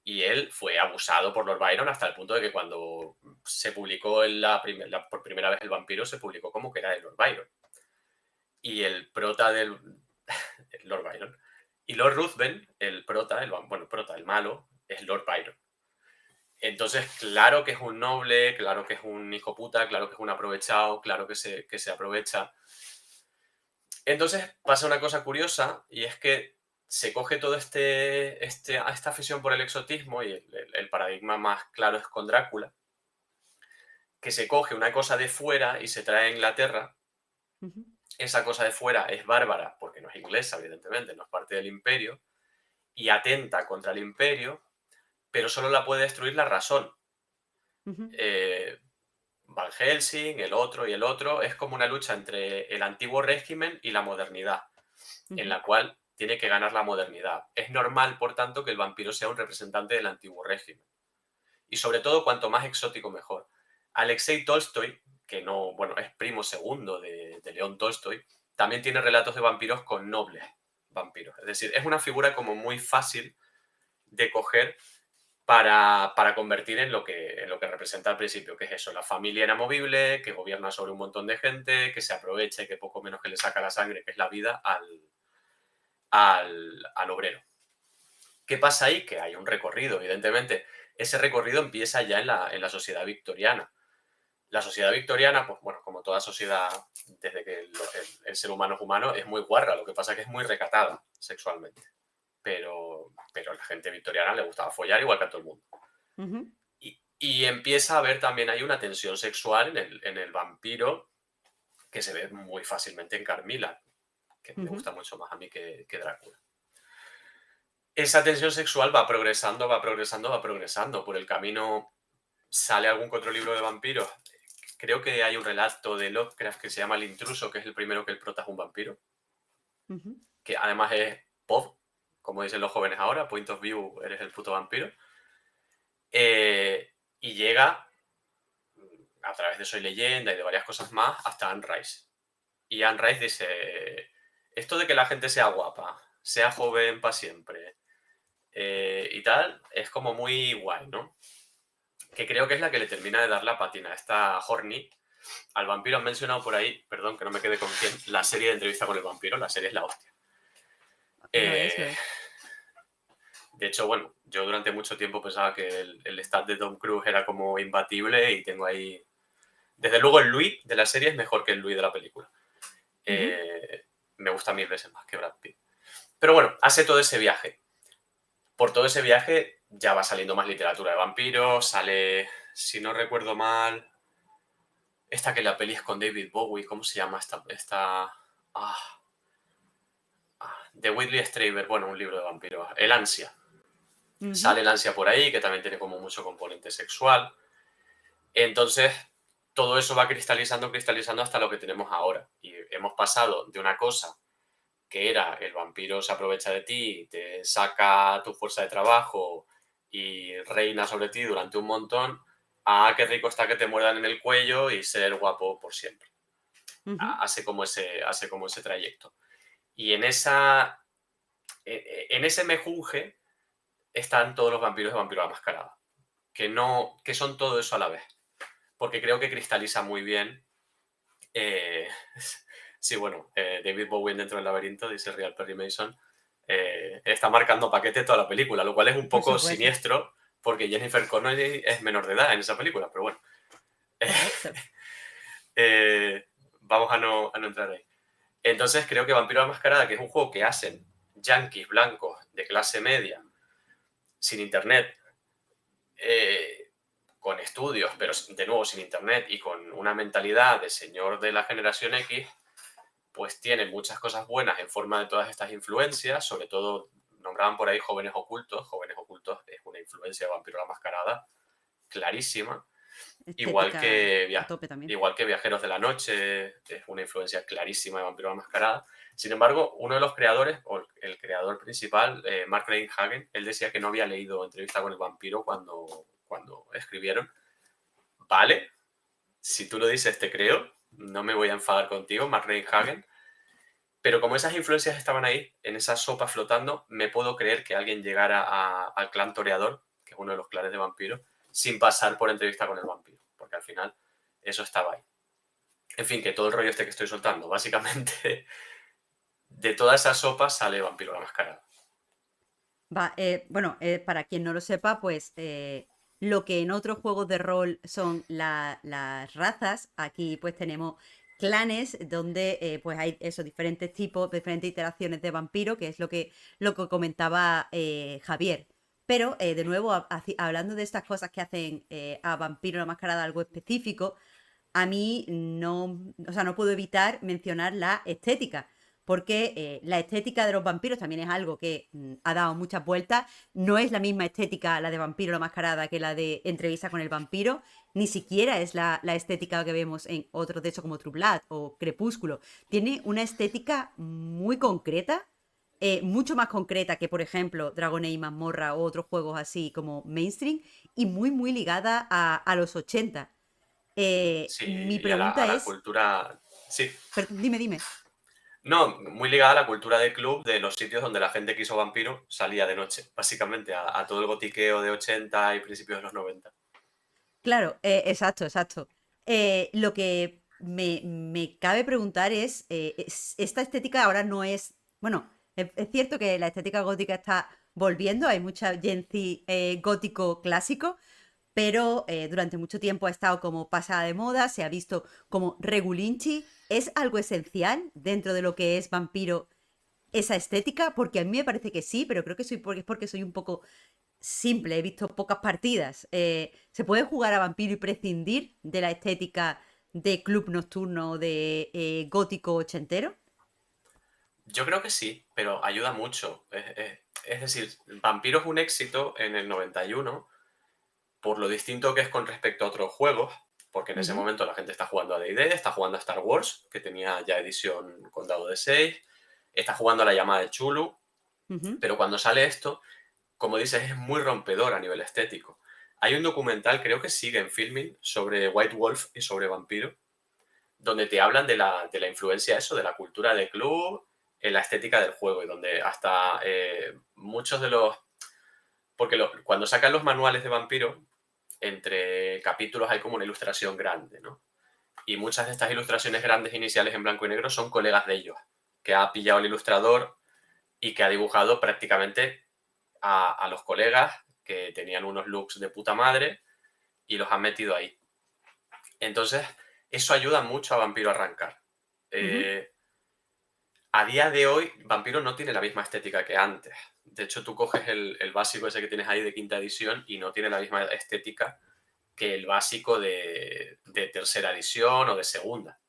Y él fue abusado por Lord Byron hasta el punto de que cuando se publicó por primera vez El vampiro, se publicó como que era de Lord Byron. Y el prota del Lord Byron. Y Lord Ruthven, el prota, el malo, es Lord Byron. Entonces, claro que es un noble, claro que es un hijo puta, claro que es un aprovechado, claro que se aprovecha. Entonces pasa una cosa curiosa y es que se coge todo esta afición por el exotismo y el paradigma más claro es con Drácula, que se coge una cosa de fuera y se trae a Inglaterra. Ujú, Esa cosa de fuera es bárbara, porque no es inglesa, evidentemente, no es parte del imperio, y atenta contra el imperio, pero solo la puede destruir la razón. ujú, Eh, Van Helsing, el otro y el otro, es como una lucha entre el antiguo régimen y la modernidad, en ujú, la cual tiene que ganar la modernidad. Es normal, por tanto, que el vampiro sea un representante del antiguo régimen. Y sobre todo, cuanto más exótico, mejor. Alexei Tolstoy, que no, bueno, es primo segundo de León Tolstoy, también tiene relatos de vampiros con nobles vampiros. Es decir, es una figura como muy fácil de coger para convertir en lo que representa al principio, que es eso, la familia inamovible, que gobierna sobre un montón de gente, que se aprovecha y que poco menos que le saca la sangre, que es la vida, al obrero. ¿Qué pasa ahí? Que hay un recorrido, evidentemente. Ese recorrido empieza ya en la sociedad victoriana. La sociedad victoriana, pues bueno, como toda sociedad, desde que el ser humano es humano, es muy guarra. Lo que pasa es que es muy recatada sexualmente. Pero a la gente victoriana le gustaba follar igual que a todo el mundo. ujú, Y empieza a haber también hay una tensión sexual en el vampiro que se ve muy fácilmente en Carmila, que me ujú, gusta mucho más a mí que Drácula. Esa tensión sexual va progresando, va progresando, va progresando. Por el camino sale algún que otro libro de vampiros. Creo que hay un relato de Lovecraft que se llama El intruso, que es el primero que el prota es un vampiro, ujú, que además es POV, como dicen los jóvenes ahora, point of view, eres el puto vampiro. Y llega a través de Soy Leyenda y de varias cosas más hasta Anne Rice. Y Anne Rice dice, esto de que la gente sea guapa, sea joven para siempre y tal, es como muy guay, ¿no? Que creo que es la que le termina de dar la patina. Esta Horny, al vampiro han mencionado por ahí, perdón que no me quede con quién, la serie de entrevista con el vampiro, la serie es la hostia. lo es, lo Eh, es. de hecho, bueno, yo durante mucho tiempo pensaba que el stat de Tom Cruise era como imbatible y tengo ahí... Desde luego el Louis de la serie es mejor que el Louis de la película. Ujú, Eh, me gusta 1000 veces más que Brad Pitt. Pero bueno, hace todo ese viaje. Por todo ese viaje ya va saliendo más literatura de vampiros, sale, si no recuerdo mal, esta que la peli es con David Bowie, ¿cómo se llama ah, de Whitley Strieber, bueno, un libro de vampiros, El ansia. ujú, Sale el ansia por ahí, que también tiene como mucho componente sexual. Entonces, todo eso va cristalizando, cristalizando hasta lo que tenemos ahora. Y hemos pasado de una cosa que era el vampiro se aprovecha de ti, te saca tu fuerza de trabajo y reina sobre ti durante un montón, a qué rico está que te muerdan en el cuello y ser guapo por siempre. ujú, Hace como ese trayecto. Y en ese mejunje están todos los vampiros de Vampiro la Mascarada, que, no, que son todo eso a la vez. Porque creo que cristaliza muy bien. eh, sí, bueno, David Bowie dentro del laberinto, dice Real Perry Mason, está marcando paquete toda la película, lo cual es un por poco supuesto. siniestro porque Jennifer Connelly es menor de edad en esa película, pero bueno. Correcto. Eh, vamos a no entrar ahí. Entonces creo que Vampiro la Mascarada, que es un juego que hacen yanquis blancos de clase media, sin internet, con estudios, pero de nuevo sin internet y con una mentalidad de señor de la generación X, pues tiene muchas cosas buenas en forma de todas estas influencias, sobre todo nombraban por ahí Jóvenes Ocultos. Jóvenes Ocultos es una influencia de Vampiro la Mascarada clarísima, igual Estética que, a tope también. igual que Viajeros de la Noche es una influencia clarísima de Vampiro la Mascarada. Sin embargo, uno de los creadores, o el creador principal, Mark Rein-Hagen, él decía que no había leído Entrevista con el vampiro cuando escribieron. Vale, Si tú lo dices, te creo, no me voy a enfadar contigo, Mark Hagen. Pero como esas influencias estaban ahí, en esa sopa flotando, me puedo creer que alguien llegara al clan toreador, que es uno de los clanes de vampiros, sin pasar por entrevista con el vampiro, porque al final eso estaba ahí. En fin, que todo el rollo este que estoy soltando, básicamente, de toda esa sopa sale Vampiro la Mascarada. Va, bueno, para quien no lo sepa, pues lo que en otros juegos de rol son las razas, aquí pues tenemos clanes donde pues hay esos diferentes tipos, diferentes iteraciones de vampiro, que es lo que comentaba Javier. Pero de nuevo, hablando de estas cosas que hacen a Vampiro la Mascarada algo específico, a mí no, o sea, no puedo evitar mencionar la estética, porque la estética de los vampiros también es algo que ha dado muchas vueltas. No es la misma estética la de Vampiro la Mascarada que la de Entrevista con el Vampiro, ni siquiera es la estética que vemos en otros, de hecho, como True Blood o Crepúsculo. Tiene una estética muy concreta. Mucho más concreta que, por ejemplo, Dragon Age Mazmorra o otros juegos así como mainstream, y muy, muy ligada a los 80. Sí, Mi y a pregunta la es, cultura. Sí. perdón, dime, dime. No, muy ligada a la cultura de club de los sitios donde la gente que hizo vampiro salía de noche, básicamente, a todo el gotiqueo de 80 y principios de los 90. Claro, exacto, exacto. Lo que me cabe preguntar es, esta estética ahora no es, bueno, es cierto que la estética gótica está volviendo, hay mucha Gen Z gótico clásico, pero durante mucho tiempo ha estado como pasada de moda, se ha visto como regulinchi. ¿Es algo esencial dentro de lo que es vampiro esa estética? Porque a mí me parece que sí, pero creo que es porque soy un poco simple, he visto pocas partidas. ¿Se puede jugar a vampiro y prescindir de la estética de club nocturno de gótico ochentero? Yo creo que sí, pero ayuda mucho. Es decir, Vampiro es un éxito en el 91 por lo distinto que es con respecto a otros juegos, porque en ese Ujú, momento la gente está jugando a D&D, está jugando a Star Wars, que tenía ya edición con dado de 6, está jugando a la llamada de Chulu, ujú. pero cuando sale esto, como dices, es muy rompedor a nivel estético. Hay un documental, creo que sigue en filming, sobre White Wolf y sobre Vampiro, donde te hablan de la influencia eso, de la cultura de club, en la estética del juego, y donde hasta muchos de los... Porque cuando sacan los manuales de Vampiro, entre capítulos hay como una ilustración grande, ¿no? Y muchas de estas ilustraciones grandes iniciales en blanco y negro son colegas de ellos, que ha pillado el ilustrador y que ha dibujado prácticamente a los colegas que tenían unos looks de puta madre y los han metido ahí. Entonces, eso ayuda mucho a Vampiro a arrancar. Ujú. Eh, a día de hoy, Vampiro no tiene la misma estética que antes. De hecho, tú coges el básico ese que tienes ahí de quinta edición y no tiene la misma estética que el básico de tercera edición o de segunda,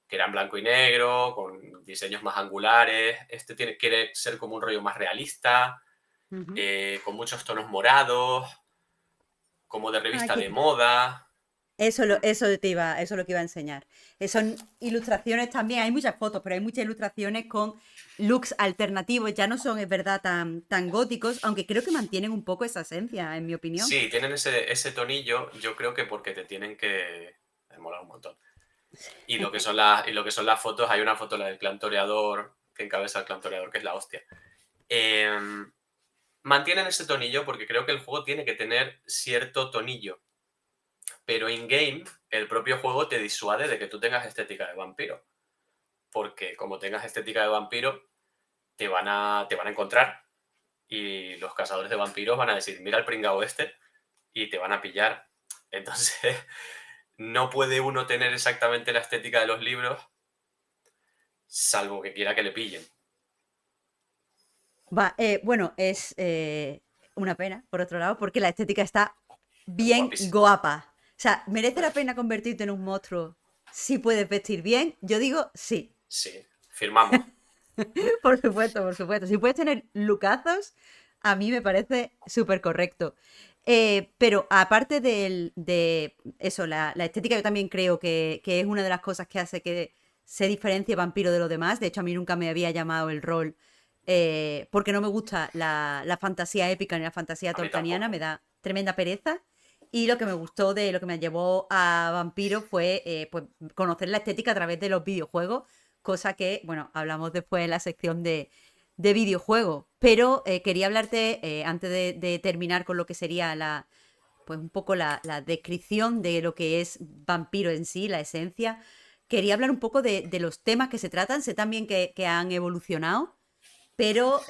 que era en blanco y negro, con diseños más angulares. Este quiere ser como un rollo más realista, Ujú. con muchos tonos morados, como de Ah, revista de moda. eso es lo que iba a enseñar. Son ilustraciones también, hay muchas fotos, pero hay muchas ilustraciones con looks alternativos. Ya no son, es verdad, tan góticos, aunque creo que mantienen un poco esa esencia, en mi opinión. Sí, tienen ese tonillo, yo creo que porque te tienen que... Me mola un montón. Y lo que son las fotos, hay una foto, la del clan toreador, que encabeza el clan toreador, que es la hostia. Em, mantienen ese tonillo porque creo que el juego tiene que tener cierto tonillo, pero in-game el propio juego te disuade de que tú tengas estética de vampiro, porque como tengas estética de vampiro, te van a encontrar y los cazadores de vampiros van a decir, mira el pringao este, y te van a pillar. Entonces, no puede uno tener exactamente la estética de los libros, salvo que quiera que le pillen. Va, bueno, es una pena, por otro lado, porque la estética está Es bien guapísima. guapa. O sea, ¿merece la pena convertirte en un monstruo si puedes vestir bien? Yo digo sí. Sí, firmamos. Por supuesto, por supuesto. Si puedes tener lucazos, a mí me parece súper correcto. Pero aparte de eso, la estética yo también creo que es una de las cosas que hace que se diferencie Vampiro de lo demás. De hecho, a mí nunca me había llamado el rol porque no me gusta la fantasía épica ni la fantasía A mí tolkieniana, me tampoco. da tremenda pereza. Y lo que me gustó de lo que me llevó a Vampiro fue pues, conocer la estética a través de los videojuegos, cosa que, bueno, hablamos después en la sección de videojuegos. Pero quería hablarte, antes de terminar con lo que sería pues un poco la descripción de lo que es Vampiro en sí, la esencia. Quería hablar un poco de los temas que se tratan. Sé también que han evolucionado, pero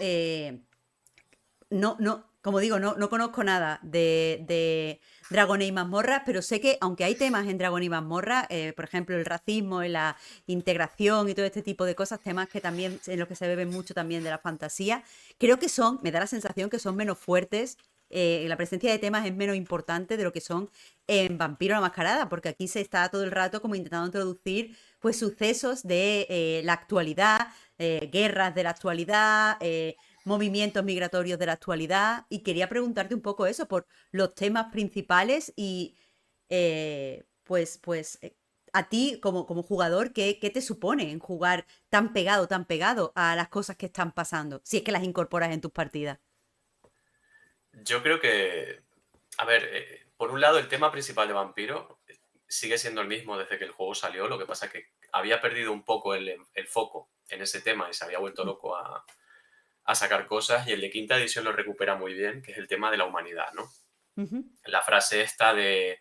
como digo, no conozco nada de Dragon y Mazmorra, pero sé que aunque hay temas en Dragon y Mazmorra, por ejemplo, el racismo y la integración y todo este tipo de cosas, temas que también, en los que se beben mucho también de la fantasía, creo que me da la sensación que son menos fuertes. La presencia de temas es menos importante de lo que son en Vampiro la Mascarada, porque aquí se está todo el rato como intentando introducir pues sucesos de la actualidad, guerras de la actualidad, movimientos migratorios de la actualidad, y quería preguntarte un poco eso por los temas principales y a ti como jugador, ¿qué te supone en jugar tan pegado a las cosas que están pasando, si es que las incorporas en tus partidas? Yo creo que, a ver, por un lado el tema principal de Vampiro sigue siendo el mismo desde que el juego salió, lo que pasa es que había perdido un poco el foco en ese tema y se había vuelto loco a sacar cosas, y el de quinta edición lo recupera muy bien, que es el tema de la humanidad, ¿no? Ujú, La frase esta de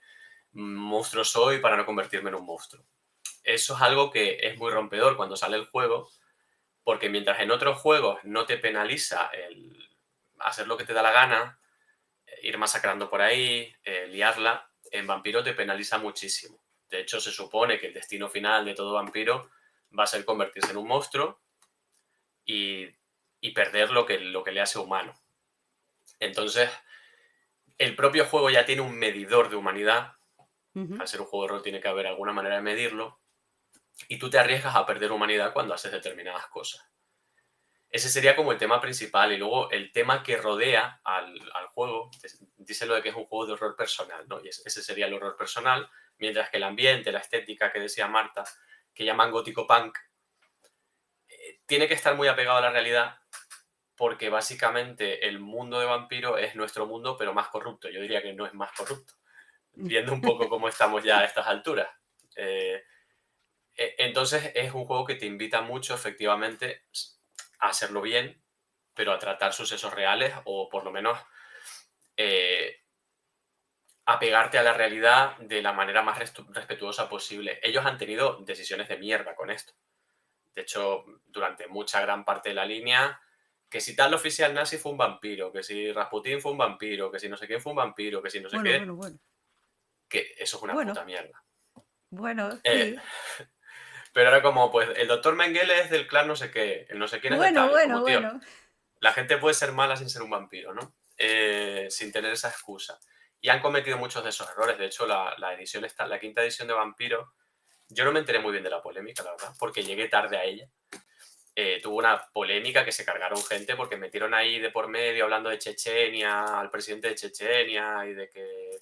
monstruo soy para no convertirme en un monstruo. Eso es algo que es muy rompedor cuando sale el juego, porque mientras en otros juegos no te penaliza el hacer lo que te da la gana, ir masacrando por ahí, liarla, en Vampiro te penaliza muchísimo. De hecho, se supone que el destino final de todo vampiro va a ser convertirse en un monstruo y, y perder lo que le hace humano. Entonces, el propio juego ya tiene un medidor de humanidad. ujú, Al ser un juego de rol tiene que haber alguna manera de medirlo, y tú te arriesgas a perder humanidad cuando haces determinadas cosas. Ese sería como el tema principal, y luego el tema que rodea al juego, dice lo de que es un juego de horror personal, ¿no? Y ese sería el horror personal, mientras que el ambiente, la estética que decía Marta, que llaman gótico punk, tiene que estar muy apegado a la realidad, porque básicamente el mundo de vampiro es nuestro mundo, pero más corrupto. Yo diría que no es más corrupto, mm, viendo un poco cómo estamos ya a estas alturas. Eh, entonces es un juego que te invita mucho, efectivamente, a hacerlo bien, pero a tratar sucesos reales, o por lo menos eh, a pegarte a la realidad de la manera más respetuosa posible. Ellos han tenido decisiones de mierda con esto. De hecho, durante mucha gran parte de la línea, que si tal oficial nazi fue un vampiro, que si Rasputín fue un vampiro, que si no sé quién fue un vampiro, que si no sé bueno, qué, bueno, bueno, que eso es una bueno, puta mierda. bueno, Eh, sí, pero era como, pues, el doctor Mengele es del clan no sé qué, el no sé quién es de bueno, tal. Es bueno, como, tío, bueno. la gente puede ser mala sin ser un vampiro, ¿no? Sin tener esa excusa. Y han cometido muchos de esos errores. De hecho, la edición está, la quinta edición de Vampiro, yo no me enteré muy bien de la polémica, la verdad, porque llegué tarde a ella. Tuvo una polémica que se cargaron gente porque metieron ahí de por medio hablando de Chechenia, al presidente de Chechenia, y de que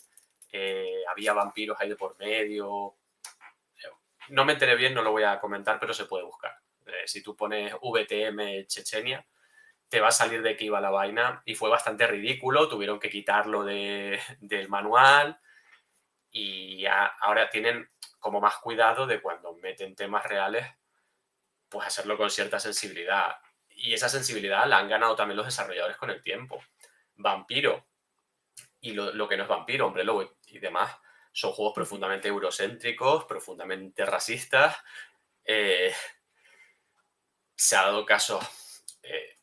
había vampiros ahí de por medio. No me enteré bien, no lo voy a comentar, pero se puede buscar. Si tú pones VTM Chechenia, te va a salir de qué iba la vaina, y fue bastante ridículo, tuvieron que quitarlo del manual, y ahora tienen como más cuidado de cuando meten temas reales, pues hacerlo con cierta sensibilidad. Y esa sensibilidad la han ganado también los desarrolladores con el tiempo. Vampiro y lo que no es Vampiro, Hombre Lobo y demás, son juegos Ujú, profundamente eurocéntricos, profundamente racistas. Eh, Se ha dado caso. eh,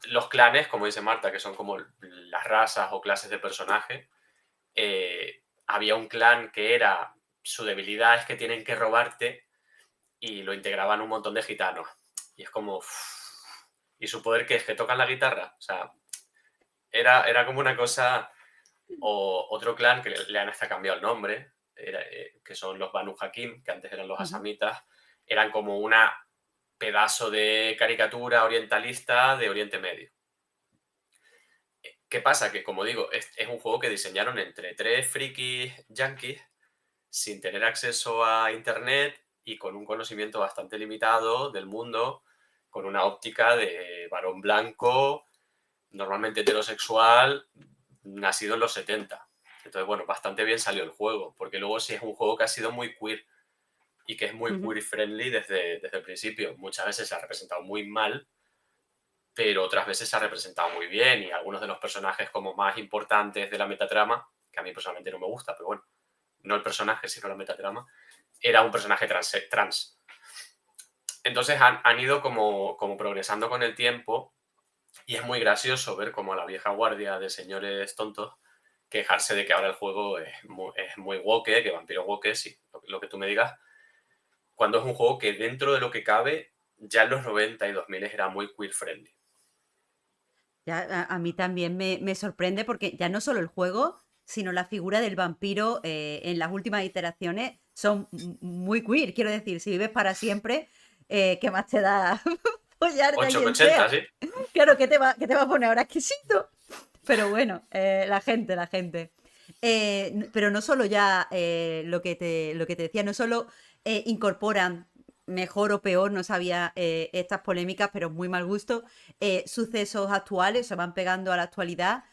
los clanes, como dice Marta, que son como las razas o clases de personaje, había un clan que era, su debilidad es que tienen que robarte, y lo integraban un montón de gitanos. Y es como, uff, y su poder, que es que tocan la guitarra. O sea, era como una cosa. O otro clan que le han hasta cambiado el nombre, que son los Banu Hakim, que antes eran los ujú, asamitas, eran como una pedazo de caricatura orientalista de Oriente Medio. ¿Qué pasa? Que, como digo, es un juego que diseñaron entre tres frikis yankees sin tener acceso a internet y con un conocimiento bastante limitado del mundo, con una óptica de varón blanco, normalmente heterosexual, nacido en los 70. Entonces, bueno, bastante bien salió el juego, porque luego sí es un juego que ha sido muy queer y que es muy Ujú. queer friendly desde el principio. Muchas veces se ha representado muy mal, pero otras veces se ha representado muy bien y algunos de los personajes como más importantes de la metatrama, que a mí personalmente no me gusta, pero bueno, no el personaje, sino la metatrama, era un personaje trans. Entonces han ido como progresando con el tiempo y es muy gracioso ver como a la vieja guardia de señores tontos quejarse de que ahora el juego es muy woke, que vampiro woke, sí, lo que tú me digas, cuando es un juego que dentro de lo que cabe, ya en los 90 y 2000 era muy queer friendly. Ya, a mí también me sorprende porque ya no solo el juego, sino la figura del vampiro en las últimas iteraciones son muy queer. Quiero decir, si vives para siempre, ¿qué más te da follarte a quien 8,80, sea? sí. Claro, ¿qué te va a poner ahora exquisito? Pero bueno, la gente. Pero no solo ya lo que te decía, no solo incorporan mejor o peor, no sabía estas polémicas, pero muy mal gusto, sucesos actuales, se van pegando a la actualidad.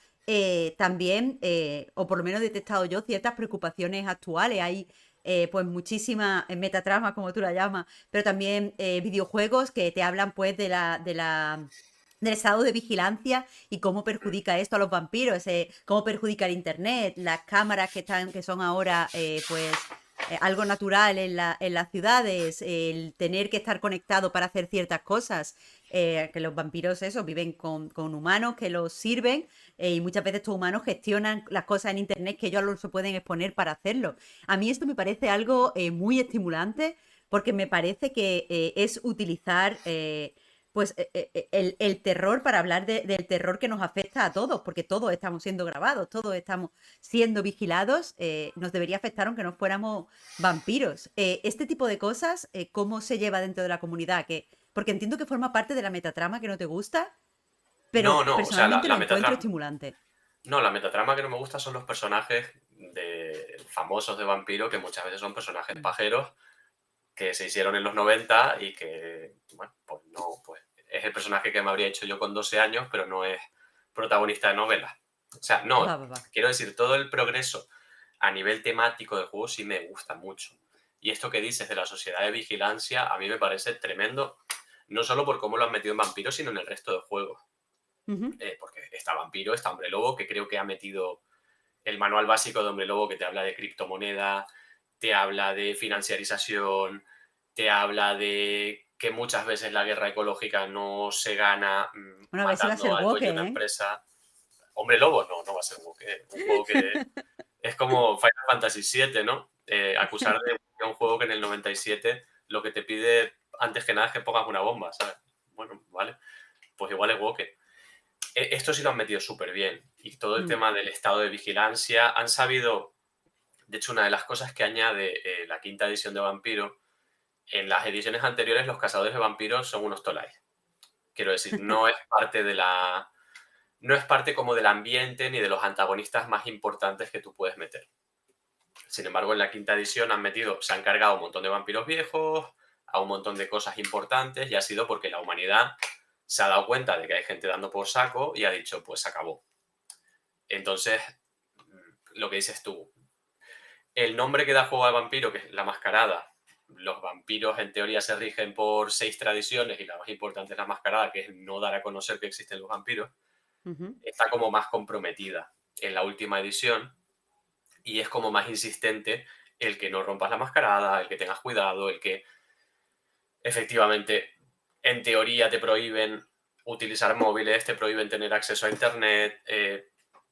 También, o por lo menos he detectado yo, ciertas preocupaciones actuales. Hay pues muchísima metatrama, como tú la llamas, pero también videojuegos que te hablan pues del estado de vigilancia y cómo perjudica esto a los vampiros, cómo perjudica el internet, las cámaras que son ahora pues algo natural en las ciudades, el tener que estar conectado para hacer ciertas cosas, que los vampiros eso, viven con humanos que los sirven y muchas veces estos humanos gestionan las cosas en internet que ellos no se pueden exponer para hacerlo. A mí esto me parece algo muy estimulante porque me parece que es utilizar pues el terror para hablar del terror que nos afecta a todos, porque todos estamos siendo grabados, todos estamos siendo vigilados, nos debería afectar aunque no fuéramos vampiros. Este tipo de cosas, ¿cómo se lleva dentro de la comunidad? Porque entiendo que forma parte de la metatrama que no te gusta, No, pero no, o sea, personalmente lo encuentro estimulante. no, la metatrama que no me gusta son los personajes famosos de vampiro, que muchas veces son personajes Mm. pajeros que se hicieron en los 90 y que, bueno, pues no, pues es el personaje que me habría hecho yo con 12 años, pero no es protagonista de novela. O sea, Va, no, va, va. quiero decir, todo el progreso a nivel temático del juego sí me gusta mucho. Y esto que dices de la sociedad de vigilancia, a mí me parece tremendo, no solo por cómo lo han metido en Vampiro, sino en el resto del juego. Ujú. Porque está Vampiro, está Hombre Lobo, que creo que ha metido el manual básico de Hombre Lobo, que te habla de criptomoneda, te habla de financiarización, te habla de que muchas veces la guerra ecológica no se gana Bueno, a ver si va a ser matando al dueño woke, de una ¿eh? empresa. Hombre Lobo, no, no va a ser un juego que es como Final Fantasy VII, ¿no? Acusar de un juego que en el 97 lo que te pide antes que nada es que pongas una bomba, ¿sabes? Bueno, vale, pues igual es woke. Esto sí lo han metido súper bien. Y todo el Mm. tema del estado de vigilancia, han sabido, de hecho, una de las cosas que añade la quinta edición de Vampiro, en las ediciones anteriores los cazadores de vampiros son unos tolais. Quiero decir, no es parte como del ambiente ni de los antagonistas más importantes que tú puedes meter. Sin embargo, en la quinta edición se han cargado un montón de vampiros viejos, a un montón de cosas importantes, y ha sido porque la humanidad se ha dado cuenta de que hay gente dando por saco y ha dicho, pues se acabó. Entonces, lo que dices tú, el nombre que da juego al vampiro, que es la mascarada, los vampiros en teoría se rigen por 6 tradiciones y la más importante es la mascarada, que es no dar a conocer que existen los vampiros, Ujú. está como más comprometida en la última edición y es como más insistente el que no rompas la mascarada, el que tengas cuidado, el que efectivamente en teoría te prohíben utilizar móviles, te prohíben tener acceso a internet,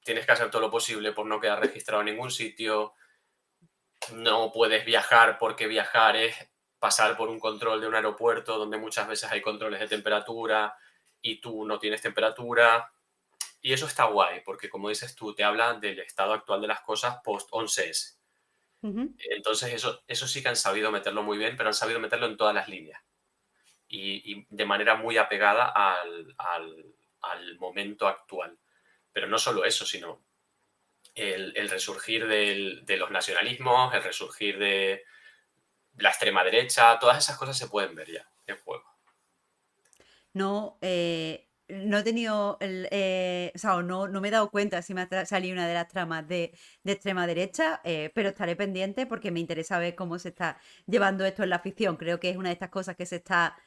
tienes que hacer todo lo posible por no quedar registrado en ningún sitio, no puedes viajar porque viajar es pasar por un control de un aeropuerto donde muchas veces hay controles de temperatura y tú no tienes temperatura. Y eso está guay, porque como dices tú, te habla del estado actual de las cosas post 11S. Ujú. Entonces eso sí que han sabido meterlo muy bien, pero han sabido meterlo en todas las líneas. Y de manera muy apegada al momento actual. Pero no solo eso, sino el resurgir de los nacionalismos, el resurgir de la extrema derecha, todas esas cosas se pueden ver ya en juego. No, no he tenido, o sea, o no me he dado cuenta si me ha salido una de las tramas de extrema derecha, pero estaré pendiente porque me interesa ver cómo se está llevando esto en la ficción. Creo que es una de estas cosas que se está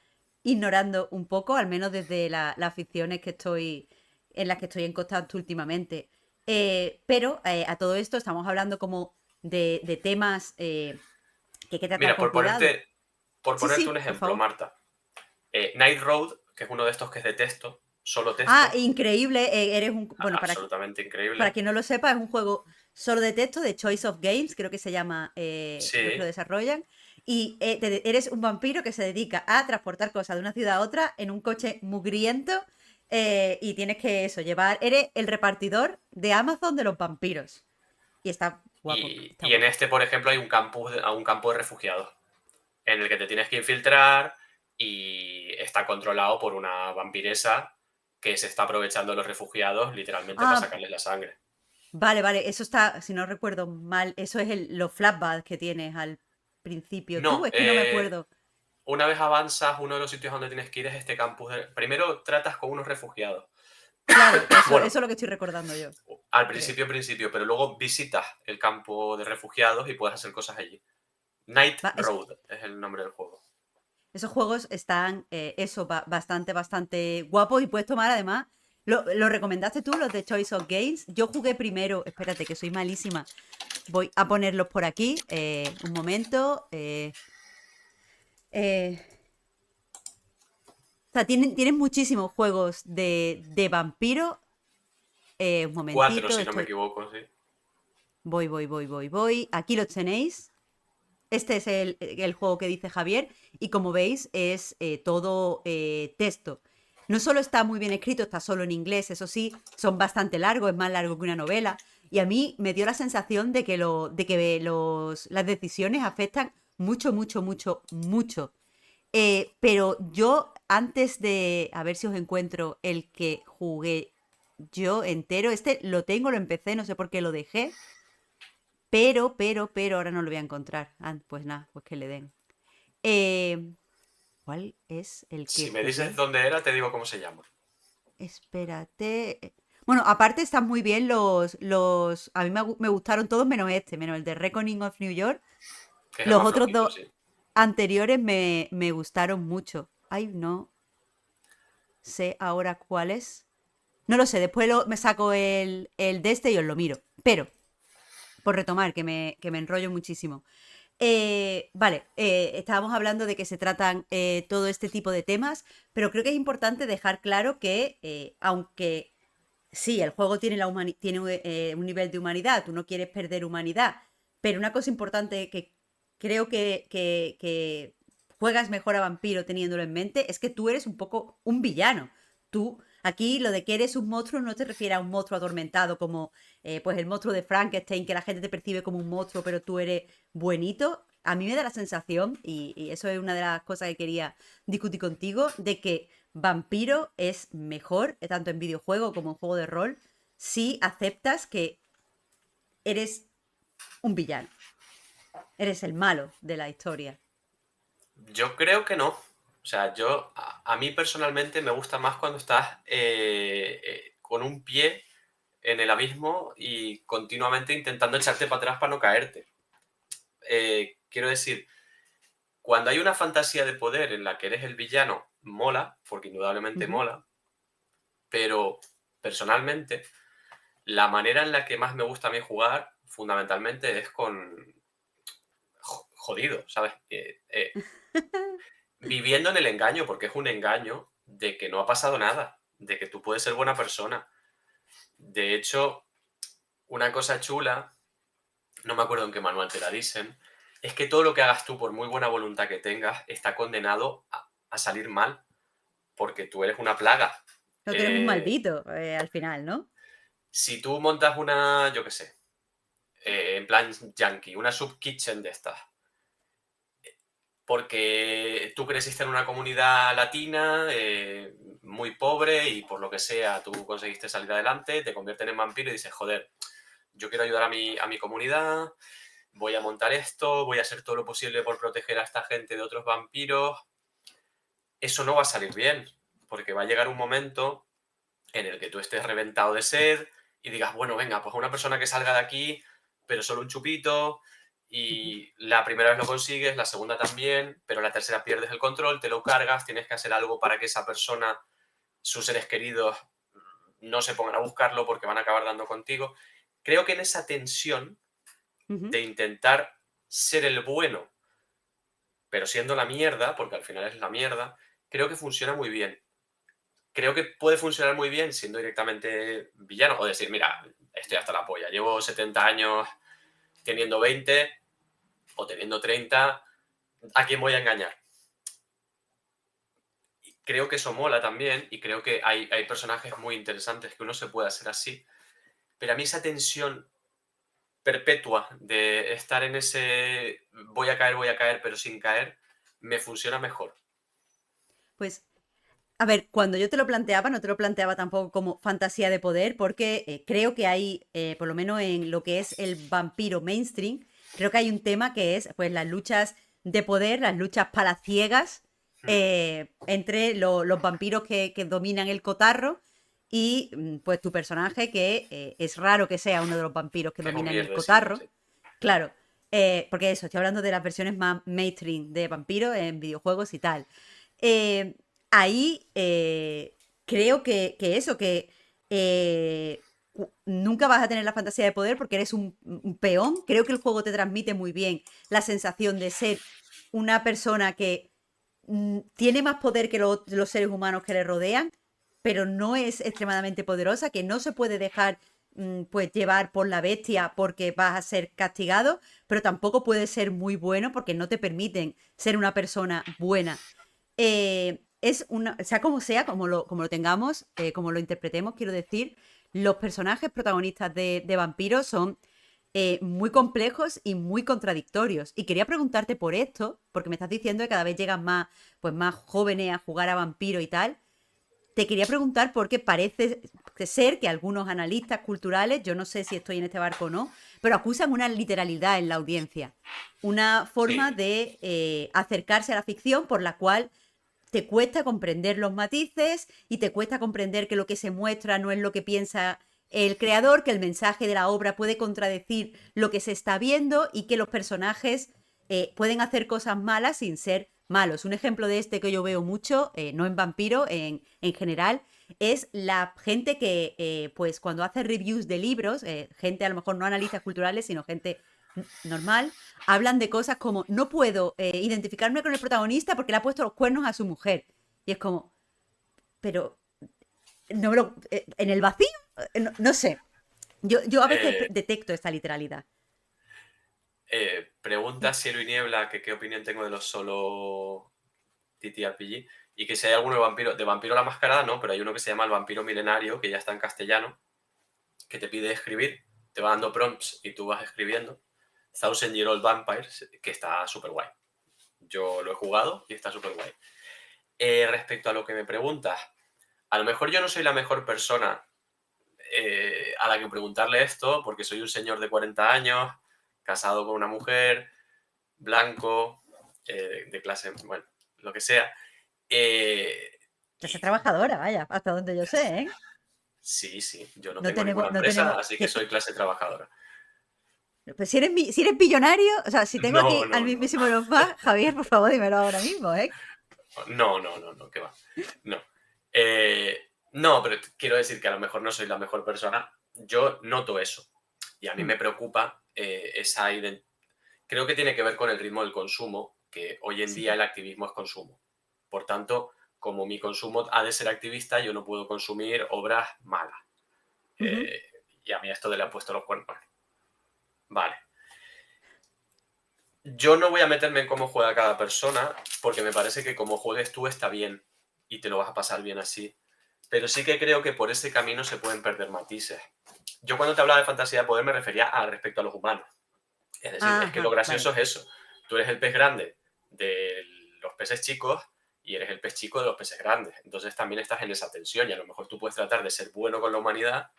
ignorando un poco, al menos desde las ficciones en las que estoy en contacto últimamente. Pero a todo esto estamos hablando como de temas que hay que tratar Mira, con cuidado. por Sí, ponerte un sí, por ejemplo, favor. Marta, Night Road, que es uno de estos que es de texto, solo Ah, texto, increíble. Eres un. Bueno, absolutamente para increíble. quien no lo sepa, es un juego solo de texto, de Choice of Games, creo que se llama los que lo Sí, desarrollan. Y eres un vampiro que se dedica a transportar cosas de una ciudad a otra en un coche mugriento. Y tienes que eso, llevar. Eres el repartidor de Amazon de los vampiros. Y está guapo, está y en guapo. este, por ejemplo, hay un campus, un campo de refugiados en el que te tienes que infiltrar y está controlado por una vampiresa que se está aprovechando de los refugiados literalmente para Ah, sacarles la sangre. vale, vale. Eso está, si no recuerdo mal, eso es los flashbacks que tienes al principio. Tú, No, es que no me acuerdo. una vez avanzas, uno de los sitios donde tienes que ir es este campus. Primero tratas con unos refugiados. Claro, Bueno, eso es lo que estoy recordando yo, al creo. principio, pero luego visitas el campo de refugiados y puedes hacer cosas allí. Night Va, Road es el nombre del juego. esos juegos están, eso, bastante, bastante guapos y puedes tomar además. ¿Lo recomendaste tú, los de Choice of Games? Yo jugué primero, espérate, que soy malísima. Voy a ponerlos por aquí. Un momento. Eh, o sea, tienen muchísimos juegos de vampiro. Un 4, momentito, si no me estoy. equivoco, sí. Voy. Aquí los tenéis. Este es el juego que dice Javier y como veis es todo texto. No solo está muy bien escrito, está solo en inglés, eso sí, son bastante largos, es más largo que una novela. Y a mí me dio la sensación de que las decisiones afectan mucho, mucho, mucho, mucho. Pero yo, antes de, a ver si os encuentro el que jugué yo entero, este lo tengo, lo empecé, no sé por qué lo dejé, pero, ahora no lo voy a encontrar. Ah, pues nada, pues que le den. Eh, ¿Cuál es el que Si me dices jugué? dónde era, te digo cómo se llama. Espérate. Bueno, aparte están muy bien a mí me gustaron todos menos este, menos el de Reckoning of New York. Que es el Los más otros flojito, dos sí. anteriores me gustaron mucho. Ay, no sé ahora cuál es. No lo sé, después me saco el de este y os lo miro. Pero, por retomar, que me enrollo muchísimo. Vale, estábamos hablando de que se tratan todo este tipo de temas, pero creo que es importante dejar claro que, aunque sí, el juego tiene un nivel de humanidad, tú no quieres perder humanidad, pero una cosa importante que creo que juegas mejor a vampiro teniéndolo en mente es que tú eres un poco un villano. Tú, aquí lo de que eres un monstruo no te refiere a un monstruo atormentado como pues el monstruo de Frankenstein, que la gente te percibe como un monstruo, pero tú eres buenito. A mí me da la sensación, y eso es una de las cosas que quería discutir contigo, de que Vampiro es mejor, tanto en videojuego como en juego de rol, si aceptas que eres un villano, eres el malo de la historia. Yo creo que no. O sea, a mí personalmente me gusta más cuando estás con un pie en el abismo y continuamente intentando echarte para atrás para no caerte. Quiero decir, cuando hay una fantasía de poder en la que eres el villano, mola, porque indudablemente Ujú. mola, pero personalmente, la manera en la que más me gusta a mí jugar, fundamentalmente, es con jodido, ¿sabes? Viviendo en el engaño, porque es un engaño de que no ha pasado nada, de que tú puedes ser buena persona. De hecho, una cosa chula, no me acuerdo en qué manual te la dicen, es que todo lo que hagas tú, por muy buena voluntad que tengas, está condenado a salir mal, porque tú eres una plaga. No, tú eres un Eh, maldito al final, ¿no? si tú montas una, yo qué sé, en plan yankee, una subkitchen de estas, porque tú creciste en una comunidad latina muy pobre y por lo que sea tú conseguiste salir adelante, te convierten en vampiro y dices, joder, yo quiero ayudar a mi comunidad, voy a montar esto, voy a hacer todo lo posible por proteger a esta gente de otros vampiros. Eso no va a salir bien, porque va a llegar un momento en el que tú estés reventado de sed y digas, bueno, venga, pues una persona que salga de aquí, pero solo un chupito, Ujú. y la primera vez lo consigues, la segunda también, pero la tercera pierdes el control, te lo cargas, tienes que hacer algo para que esa persona, sus seres queridos, no se pongan a buscarlo porque van a acabar dando contigo. Creo que en esa tensión Ujú. de intentar ser el bueno, pero siendo la mierda, porque al final es la mierda, creo que funciona muy bien. Creo que puede funcionar muy bien siendo directamente villano o decir, mira, estoy hasta la polla, llevo 70 años teniendo 20 o teniendo 30, ¿a quién voy a engañar? Creo que eso mola también y creo que hay personajes muy interesantes que uno se puede hacer así, pero a mí esa tensión perpetua de estar en ese voy a caer, pero sin caer, me funciona mejor. Pues, a ver, cuando yo te lo planteaba, no te lo planteaba tampoco como fantasía de poder, porque creo que hay, por lo menos en lo que es el vampiro mainstream, creo que hay un tema que es, pues, las luchas de poder, las luchas palaciegas Mm, entre los vampiros que dominan el cotarro y, pues, tu personaje, que es raro que sea uno de los vampiros que que es un dominan el mierdecilla, cotarro. sí. Claro, porque eso, estoy hablando de las versiones más mainstream de vampiros en videojuegos y tal. Eh, ahí creo que eso, que nunca vas a tener la fantasía de poder porque eres un peón. Creo que el juego te transmite muy bien la sensación de ser una persona que tiene más poder que los seres humanos que le rodean, pero no es extremadamente poderosa, que no se puede dejar pues llevar por la bestia porque vas a ser castigado, pero tampoco puede ser muy bueno porque no te permiten ser una persona buena. Es una, sea, como lo tengamos, como lo interpretemos, quiero decir, los personajes protagonistas de Vampiros son muy complejos y muy contradictorios. Y quería preguntarte por esto, porque me estás diciendo que cada vez llegan más, pues más jóvenes a jugar a Vampiro y tal. Te quería preguntar porque parece ser que algunos analistas culturales, yo no sé si estoy en este barco o no, pero acusan una literalidad en la audiencia. Una forma Sí, de acercarse a la ficción por la cual te cuesta comprender los matices y te cuesta comprender que lo que se muestra no es lo que piensa el creador, que el mensaje de la obra puede contradecir lo que se está viendo y que los personajes pueden hacer cosas malas sin ser malos. Un ejemplo de este que yo veo mucho, no en Vampiro, en general, es la gente que, pues cuando hace reviews de libros, gente a lo mejor no analistas culturales, sino gente normal, hablan de cosas como no puedo identificarme con el protagonista porque le ha puesto los cuernos a su mujer. Y es como, pero no me lo, en el vacío, no, no sé. Yo a veces eh, detecto esta literalidad. pregunta Cielo y Niebla que qué opinión tengo de los solo TTRPG y que si hay alguno de Vampiro la Mascarada, no, pero hay uno que se llama El Vampiro Milenario, que ya está en castellano, que te pide escribir, te va dando prompts y tú vas escribiendo. Thousand Year Old Vampires, que está súper guay. Yo lo he jugado y está súper guay. Respecto a lo que me preguntas, a lo mejor yo no soy la mejor persona a la que preguntarle esto, porque soy un señor de 40 años, casado con una mujer, blanco, de clase, bueno, lo que sea. Clase Y trabajadora, vaya, hasta donde yo sé, ¿eh? sí, sí, yo no No tengo ninguna tenemos, no empresa, tenemos, así que soy clase trabajadora. pues si eres billonario, o sea, si tengo No, aquí al no, no, mismísimo los más, Javier, por favor, dímelo ahora mismo, ¿eh? no, no, no, no, qué va. No. No, pero quiero decir que a lo mejor no soy la mejor persona. Yo noto eso. Y a mí Mm, me preocupa esa creo que tiene que ver con el ritmo del consumo, que hoy en día sí. el activismo es consumo. Por tanto, como mi consumo ha de ser activista, yo no puedo consumir obras malas. Ujú. Eh, y a mí esto de le han puesto los cuernos. Vale. Yo no voy a meterme en cómo juega cada persona, porque me parece que como juegues tú está bien y te lo vas a pasar bien así. Pero sí que creo que por ese camino se pueden perder matices. Yo cuando te hablaba de fantasía de poder me refería a respecto a los humanos. Es decir, es que lo Ajá, gracioso vale. es eso. Tú eres el pez grande de los peces chicos y eres el pez chico de los peces grandes. Entonces también estás en esa tensión y a lo mejor tú puedes tratar de ser bueno con la humanidad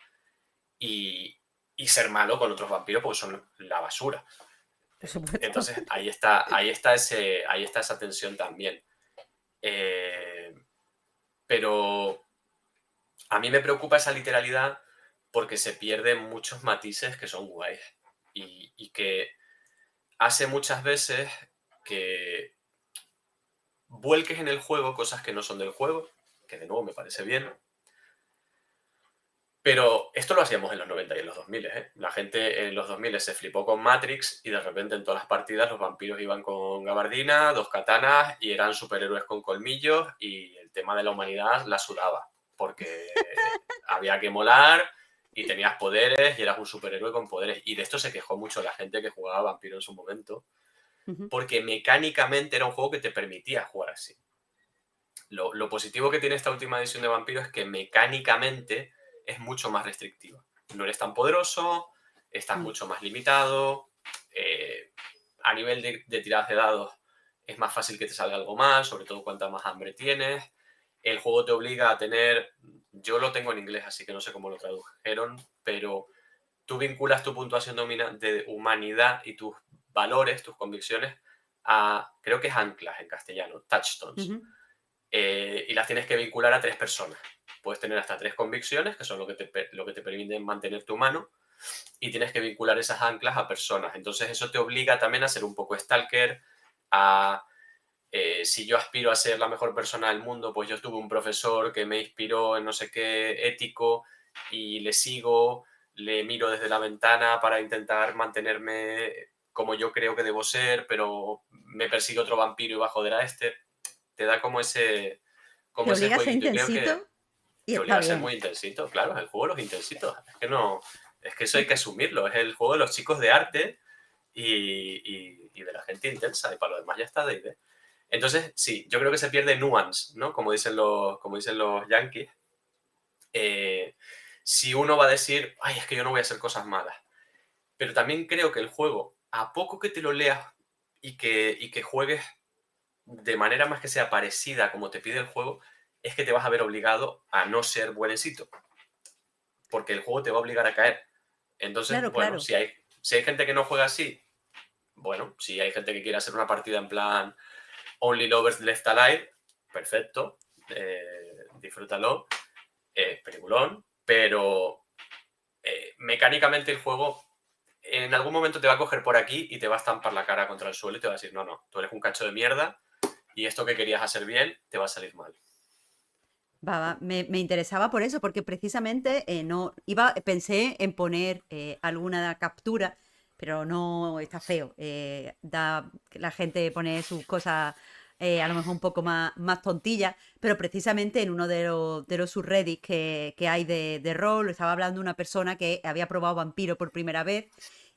y, y ser malo con otros vampiros porque son la basura. Por supuesto. Entonces ahí está esa tensión también. Eh, pero A mí me preocupa esa literalidad porque se pierden muchos matices que son guays y que hace muchas veces que vuelques en el juego cosas que no son del juego, que de nuevo me parece bien. Pero esto lo hacíamos en los 90 y en los 2000, ¿eh? La gente en los 2000 se flipó con Matrix y de repente en todas las partidas los vampiros iban con gabardina, 2 katanas y eran superhéroes con colmillos y el tema de la humanidad la sudaba porque había que molar y tenías poderes y eras un superhéroe con poderes. Y de esto se quejó mucho la gente que jugaba vampiro en su momento Ujú, porque mecánicamente era un juego que te permitía jugar así. Lo positivo que tiene esta última edición de Vampiro es que mecánicamente es mucho más restrictiva. No eres tan poderoso, estás mm. mucho más limitado. A nivel de tiradas de dados es más fácil que te salga algo mal, sobre todo cuanta más hambre tienes. El juego te obliga a tener, yo lo tengo en inglés, así que no sé cómo lo tradujeron, pero tú vinculas tu puntuación de humanidad y tus valores, tus convicciones, a, creo que es anclas en castellano, touchstones, Ujú. y las tienes que vincular a 3 personas. Puedes tener hasta 3 convicciones, que son lo que te permite mantener tu mano, y tienes que vincular esas anclas a personas. Entonces eso te obliga también a ser un poco stalker, a... si yo aspiro a ser la mejor persona del mundo, pues yo tuve un profesor que me inspiró en no sé qué ético y le sigo, le miro desde la ventana para intentar mantenerme como yo creo que debo ser, pero me persigue otro vampiro y va a joder a este. Te da Te como ese obliga a ser jueguito y creo que intensito y te está obliga a ser bien. muy intensito, claro, es el juego de los intensitos, es que no, es que eso hay que asumirlo, es el juego de los chicos de arte y de la gente intensa, y para lo demás ya está de idea. Entonces, sí, yo creo que se pierde nuance, ¿no? Como dicen los yankees. Eh, si uno va a decir, ay, es que yo no voy a hacer cosas malas, pero también creo que el juego, a poco que te lo leas y que juegues de manera más que sea parecida como te pide el juego, es que te vas a ver obligado a no ser buenecito, porque el juego te va a obligar a caer. Entonces, Claro, bueno, claro. si hay gente que no juega así, bueno, si hay gente que quiere hacer una partida en plan Only Lovers Left Alive, perfecto, disfrútalo, peliculón, pero mecánicamente el juego en algún momento te va a coger por aquí y te va a estampar la cara contra el suelo y te va a decir, no, no, tú eres un cacho de mierda y esto que querías hacer bien te va a salir mal. Me interesaba por eso, porque precisamente no pensé en poner alguna captura, pero no está feo. La gente pone sus cosas a lo mejor un poco más tontillas, pero precisamente en uno de los subreddits que hay de rol, estaba hablando una persona que había probado Vampiro por primera vez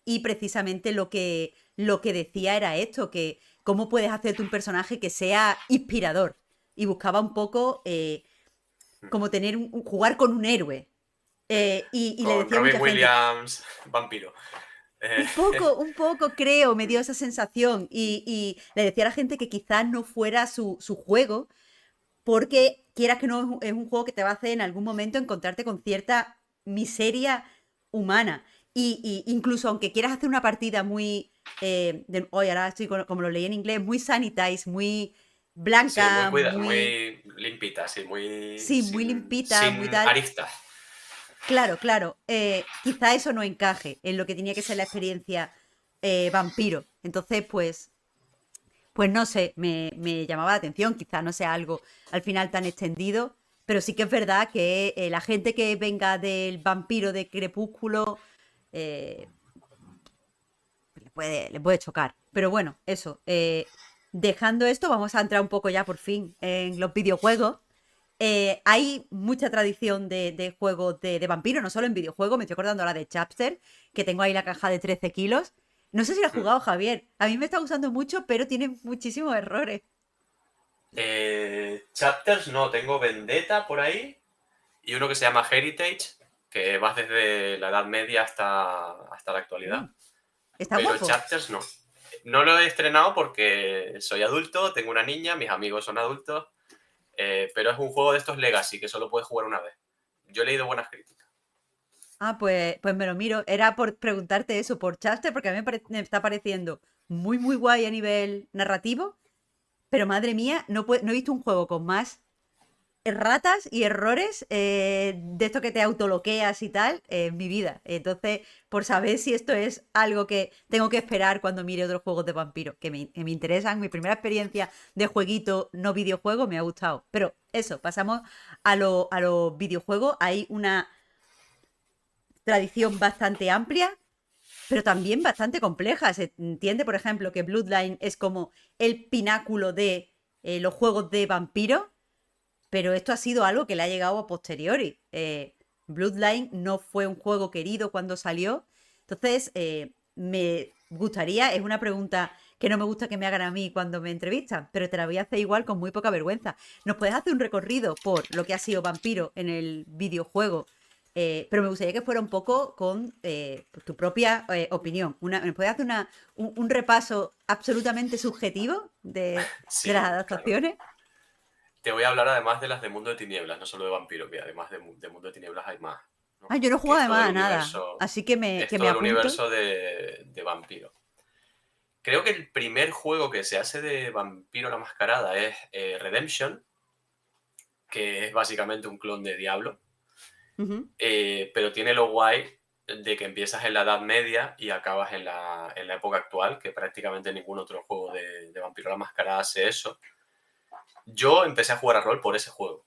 y precisamente lo que decía era esto, que cómo puedes hacerte un personaje que sea inspirador. Y buscaba un poco como tener jugar con un héroe. Y le Con decía a Robin mucha gente, Williams, vampiro. Eh, un poco creo, me dio esa sensación. Y le decía a la gente que quizás no fuera su juego, porque quieras que no, es un juego que te va a hacer en algún momento encontrarte con cierta miseria humana. Y incluso aunque quieras hacer una partida muy, hoy ahora estoy como lo leí en inglés, muy sanitized, muy sí, muy blanca, cuida, muy, muy limpita, sí, muy sí, muy limpita, muy sin tal. aristas. Claro, claro. Quizá eso no encaje en lo que tenía que ser la experiencia vampiro. Entonces, pues no sé, me llamaba la atención. Quizá no sea algo al final tan extendido, pero sí que es verdad que la gente que venga del vampiro de Crepúsculo eh, le puede chocar. Pero bueno, eso. Dejando esto, vamos a entrar un poco ya por fin en los videojuegos. Hay mucha tradición de juegos de vampiro, no solo en videojuegos. Me estoy acordando ahora de Chapter, que tengo ahí la caja de 13 kilos. No sé si lo has jugado, Javier. A mí me está gustando mucho, pero tiene muchísimos errores. Chapters no, tengo Vendetta por ahí y uno que se llama Heritage, que va desde la Edad Media hasta la Uh, actualidad. Está Pero guapo. Chapters no. No lo he estrenado porque soy adulto, tengo una niña, mis amigos son adultos, pero es un juego de estos Legacy que solo puedes jugar una vez. Yo he leído buenas críticas. Ah, pues me lo miro. Era por preguntarte eso, por Chapter, porque a mí me está pareciendo muy guay a nivel narrativo. Pero madre mía, no he visto un juego con más. erratas y errores de esto que te autoloqueas y tal en mi vida. Entonces, por saber si esto es algo que tengo que esperar cuando mire otros juegos de vampiro que me interesan. Mi primera experiencia de jueguito no videojuego me ha gustado. Pero eso, pasamos a los videojuegos. Hay una tradición bastante amplia, pero también bastante compleja. Se entiende, por ejemplo, que Bloodline es como el pináculo de los juegos de vampiro, pero esto ha sido algo que le ha llegado a posteriori. Bloodline no fue un juego querido cuando salió. Entonces, me gustaría, es una pregunta que no me gusta que me hagan a mí cuando me entrevistan, pero te la voy a hacer igual con muy poca vergüenza. ¿Nos puedes hacer un recorrido por lo que ha sido Vampiro en el videojuego? Pero me gustaría que fuera un poco con pues, tu propia opinión. ¿Me puedes hacer un repaso absolutamente subjetivo de las Sí, claro. adaptaciones? Te voy a hablar además de las de Mundo de Tinieblas, no solo de Vampiro, que además de Mundo de Tinieblas hay más, ¿no? Ah, yo no he Que jugado es todo el además a nada, universo, así es que me todo el apunto. universo de Vampiro. Creo que el primer juego que se hace de Vampiro la Mascarada es Redemption, que es básicamente un clon de Diablo, Ujú. pero tiene lo guay de que empiezas en la Edad Media y acabas en la época actual, que prácticamente ningún otro juego de Vampiro la Mascarada hace eso. Yo empecé a jugar a rol por ese juego,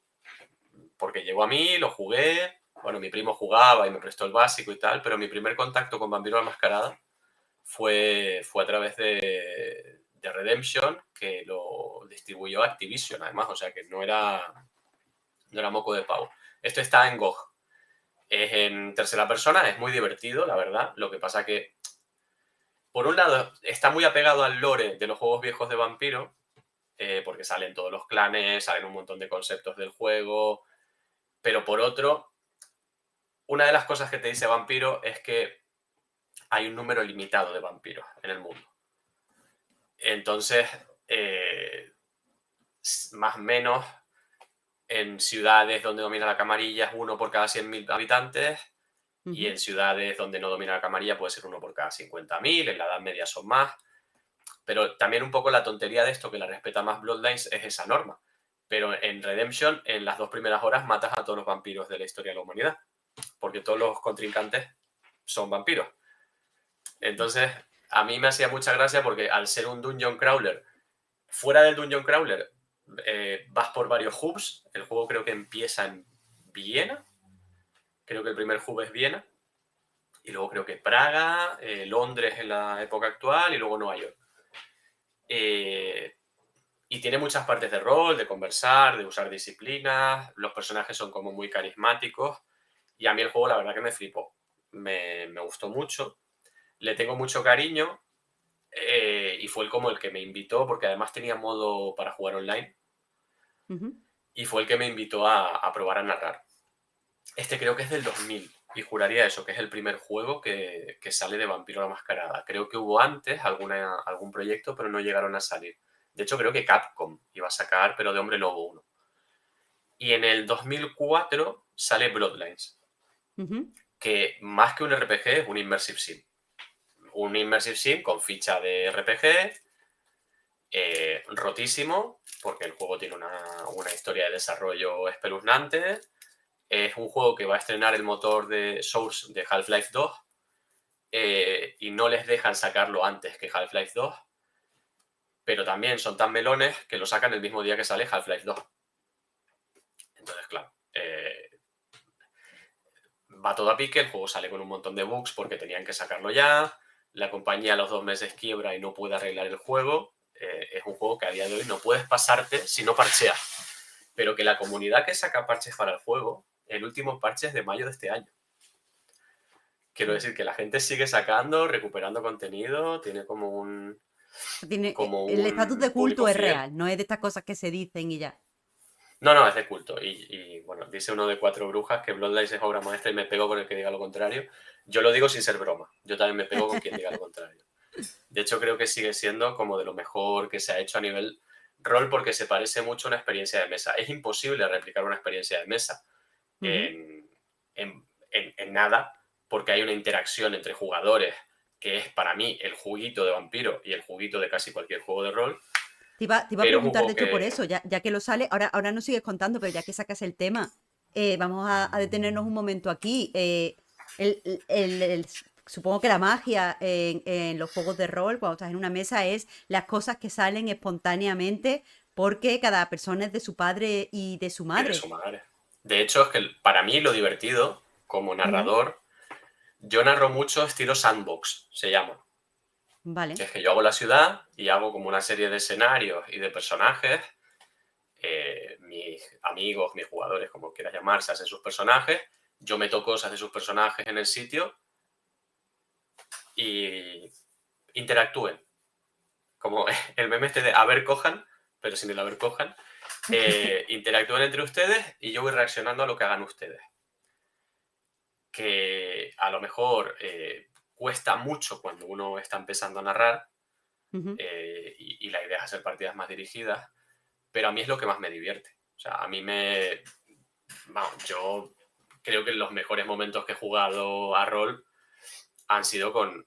porque llegó a mí, lo jugué, bueno, mi primo jugaba y me prestó el básico y tal, pero mi primer contacto con Vampiro la Mascarada fue a través de Redemption, que lo distribuyó Activision, además, o sea que no era moco de pavo. Esto está en GOG. Es en tercera persona, es muy divertido, la verdad. Lo que pasa que, por un lado, está muy apegado al lore de los juegos viejos de Vampiro, porque salen todos los clanes, salen un montón de conceptos del juego, pero por otro, una de las cosas que te dice Vampiro es que hay un número limitado de vampiros en el mundo. Entonces, más o menos en ciudades donde domina la camarilla es uno por cada 100.000 habitantes, y Ujú. en ciudades donde no domina la camarilla puede ser uno por cada 50.000, en la Edad Media son más. Pero también un poco la tontería de esto, que la respeta más Bloodlines, es esa norma. Pero en Redemption, en las 2 primeras horas, matas a todos los vampiros de la historia de la humanidad, porque todos los contrincantes son vampiros. Entonces, a mí me hacía mucha gracia porque al ser un dungeon crawler, fuera del dungeon crawler, vas por varios hubs. El juego creo que empieza en Viena. Creo que el primer hub es Viena. Y luego creo que Praga, Londres en la época actual y luego Nueva York. Eh, y tiene muchas partes de rol, de conversar, de usar disciplinas. Los personajes son como muy carismáticos. Y a mí el juego la verdad que me flipó. Me gustó mucho. Le tengo mucho cariño. Y fue como el que me invitó, porque además tenía modo para jugar online. Ujú. Y fue el que me invitó a probar a narrar. Este creo que es del 2000 y juraría eso, que es el primer juego que sale de Vampiro la Mascarada. Creo que hubo antes algún proyecto, pero no llegaron a salir. De hecho, creo que Capcom iba a sacar, pero de Hombre Lobo 1. Y en el 2004 sale Bloodlines, Ujú. que más que un RPG es un Immersive Sim. Un Immersive Sim con ficha de RPG, rotísimo, porque el juego tiene una historia de desarrollo espeluznante. Es un juego que va a estrenar el motor de Source de Half-Life 2, y no les dejan sacarlo antes que Half-Life 2, pero también son tan melones que lo sacan el mismo día que sale Half-Life 2. Entonces, claro, va todo a pique, el juego sale con un montón de bugs porque tenían que sacarlo ya, la compañía a los 2 meses quiebra y no puede arreglar el juego. Es un juego que a día de hoy no puedes pasarte si no parcheas, pero que la comunidad que saca parches para el juego, el último parche es de mayo de este año. Quiero decir que la gente sigue sacando, recuperando contenido, tiene Tiene, como el estatus de un público culto es fiel. real, no es de estas cosas que se dicen y ya. No, no, es de culto. Bueno, dice uno de Cuatro Brujas que Bloodlines es obra maestra y me pego con el que diga lo contrario. Yo lo digo sin ser broma. Yo también me pego con quien diga lo contrario. De hecho, creo que sigue siendo como de lo mejor que se ha hecho a nivel rol, porque se parece mucho a una experiencia de mesa. Es imposible replicar una experiencia de mesa Ujú. en, en nada, porque hay una interacción entre jugadores que es para mí el juguito de vampiro y el juguito de casi cualquier juego de rol. Te iba a pero es un preguntar, de juego hecho, por que eso, ya que lo sale, ahora no sigues contando, pero ya que sacas el tema, vamos a detenernos un momento aquí. Supongo que la magia en los juegos de rol, cuando estás en una mesa, es las cosas que salen espontáneamente porque cada persona es de su padre y de su y de madre. su madre. De hecho, es que para mí lo divertido, como Ujú. narrador, yo narro mucho estilo sandbox, se llama. Que Vale. es que yo hago la ciudad y hago como una serie de escenarios y de personajes. Mis amigos, mis jugadores, como quieras llamarse, hacen sus personajes. Yo meto cosas de sus personajes en el sitio y interactúen. Como el meme este de a ver cojan, pero sin el a ver cojan. Interactúen entre ustedes y yo voy reaccionando a lo que hagan ustedes. Que a lo mejor cuesta mucho cuando uno está empezando a narrar, Ujú. y la idea es hacer partidas más dirigidas, pero a mí es lo que más me divierte. O sea, a mí me... Vamos, yo creo que los mejores momentos que he jugado a rol han sido con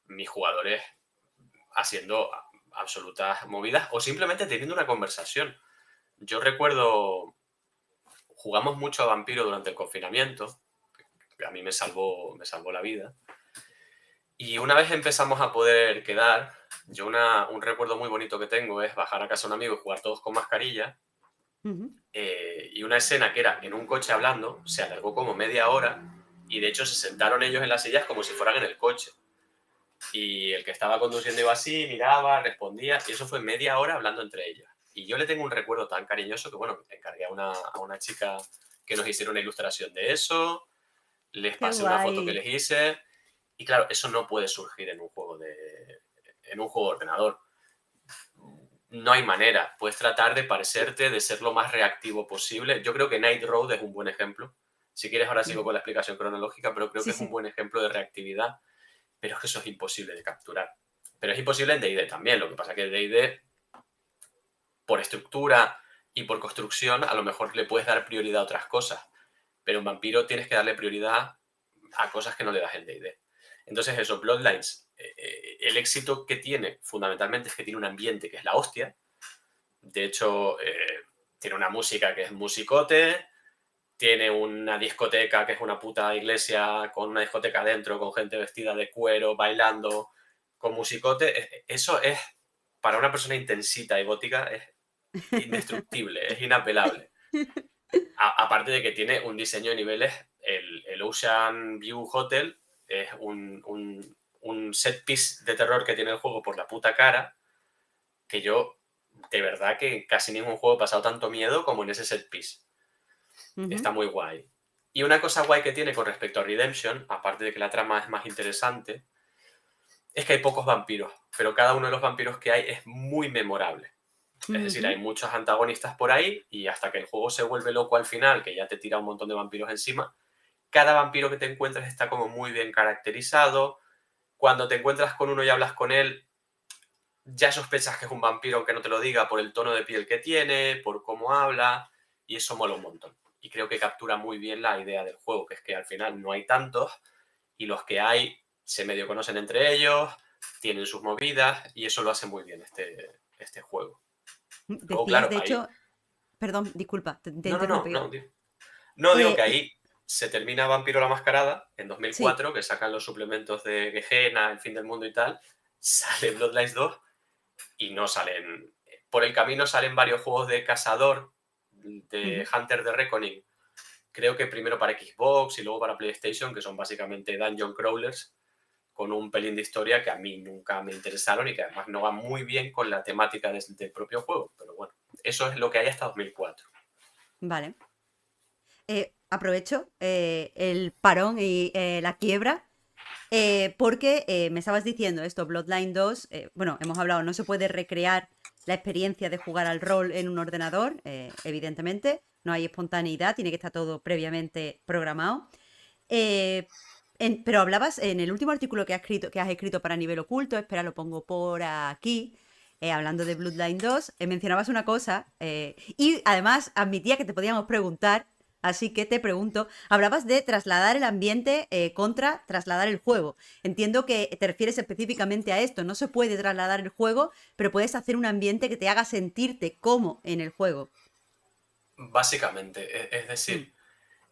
mis jugadores haciendo absolutas movidas o simplemente teniendo una conversación. Yo recuerdo, jugamos mucho a Vampiro durante el confinamiento, que a mí me salvó la vida. Y una vez empezamos a poder quedar, yo un recuerdo muy bonito que tengo es bajar a casa de un amigo y jugar todos con mascarilla. Ujú. Y una escena que era en un coche hablando se alargó como media hora y de hecho se sentaron ellos en las sillas como si fueran en el coche. Y el que estaba conduciendo iba así, miraba, respondía y eso fue media hora hablando entre ellos. Y yo le tengo un recuerdo tan cariñoso que, bueno, encargué a una chica que nos hiciera una ilustración de eso, les Qué pasé una foto que guay. les hice y claro, eso no puede surgir en un juego de ordenador. No hay manera. Puedes tratar de parecerte, de ser lo más reactivo posible. Yo creo que Night Road es un buen ejemplo. Si quieres, ahora sigo Ujú. con la explicación cronológica, pero creo que Sí, es un sí. buen ejemplo de reactividad. Pero es que eso es imposible de capturar. Pero es imposible en D&D también. Lo que pasa es que en D&D, por estructura y por construcción, a lo mejor le puedes dar prioridad a otras cosas. Pero en Vampiro tienes que darle prioridad a cosas que no le das en D&D. Entonces eso, Bloodlines, el éxito que tiene fundamentalmente es que tiene un ambiente que es la hostia. De hecho, tiene una música que es musicote, tiene una discoteca que es una puta iglesia con una discoteca dentro, con gente vestida de cuero, bailando, con musicote. Eso es, para una persona intensita y gótica, es indestructible, es inapelable. Aparte de que tiene un diseño de niveles, el Ocean View Hotel es un set piece de terror que tiene el juego por la puta cara, que yo, de verdad que en casi ningún juego he pasado tanto miedo como en ese set piece. Está Ujú. muy guay. Y una cosa guay que tiene con respecto a Redemption, aparte de que la trama es más interesante, es que hay pocos vampiros, pero cada uno de los vampiros que hay es muy memorable. Es decir, hay Ujú. muchos antagonistas por ahí y hasta que el juego se vuelve loco al final, que ya te tira un montón de vampiros encima, cada vampiro que te encuentras está como muy bien caracterizado. Cuando te encuentras con uno y hablas con él, ya sospechas que es un vampiro aunque no te lo diga por el tono de piel que tiene, por cómo habla, y eso mola un montón. Y creo que captura muy bien la idea del juego, que es que al final no hay tantos y los que hay se medio conocen entre ellos, tienen sus movidas y eso lo hace muy bien este juego. Luego, Decías, claro, de ahí... hecho, perdón, disculpa, te he No, no, no, interrumpido. no. No, digo que Y ahí se termina Vampiro la Mascarada en sí. 2004, que sacan los suplementos de Gehenna, El fin del mundo y tal, sale Bloodlines 2 y no salen. Por el camino salen varios juegos de cazador, de Ujú. Hunter de Reckoning. Creo que primero para Xbox y luego para PlayStation, que son básicamente dungeon crawlers con un pelín de historia que a mí nunca me interesaron y que además no va muy bien con la temática del propio juego. Pero bueno, eso es lo que hay hasta 2004. Vale. Aprovecho el parón y la quiebra. Porque me estabas diciendo esto, Bloodline 2, bueno, hemos hablado, no se puede recrear la experiencia de jugar al rol en un ordenador, evidentemente, no hay espontaneidad, tiene que estar todo previamente programado. Eh, pero hablabas en el último artículo que has escrito para Nivel Oculto, espera, lo pongo por aquí, hablando de Bloodline 2, mencionabas una cosa y además admitía que te podíamos preguntar Así que te pregunto, hablabas de trasladar el ambiente contra trasladar el juego. Entiendo que te refieres específicamente a esto. No se puede trasladar el juego, pero puedes hacer un ambiente que te haga sentirte como en el juego. Básicamente, es Mm, decir,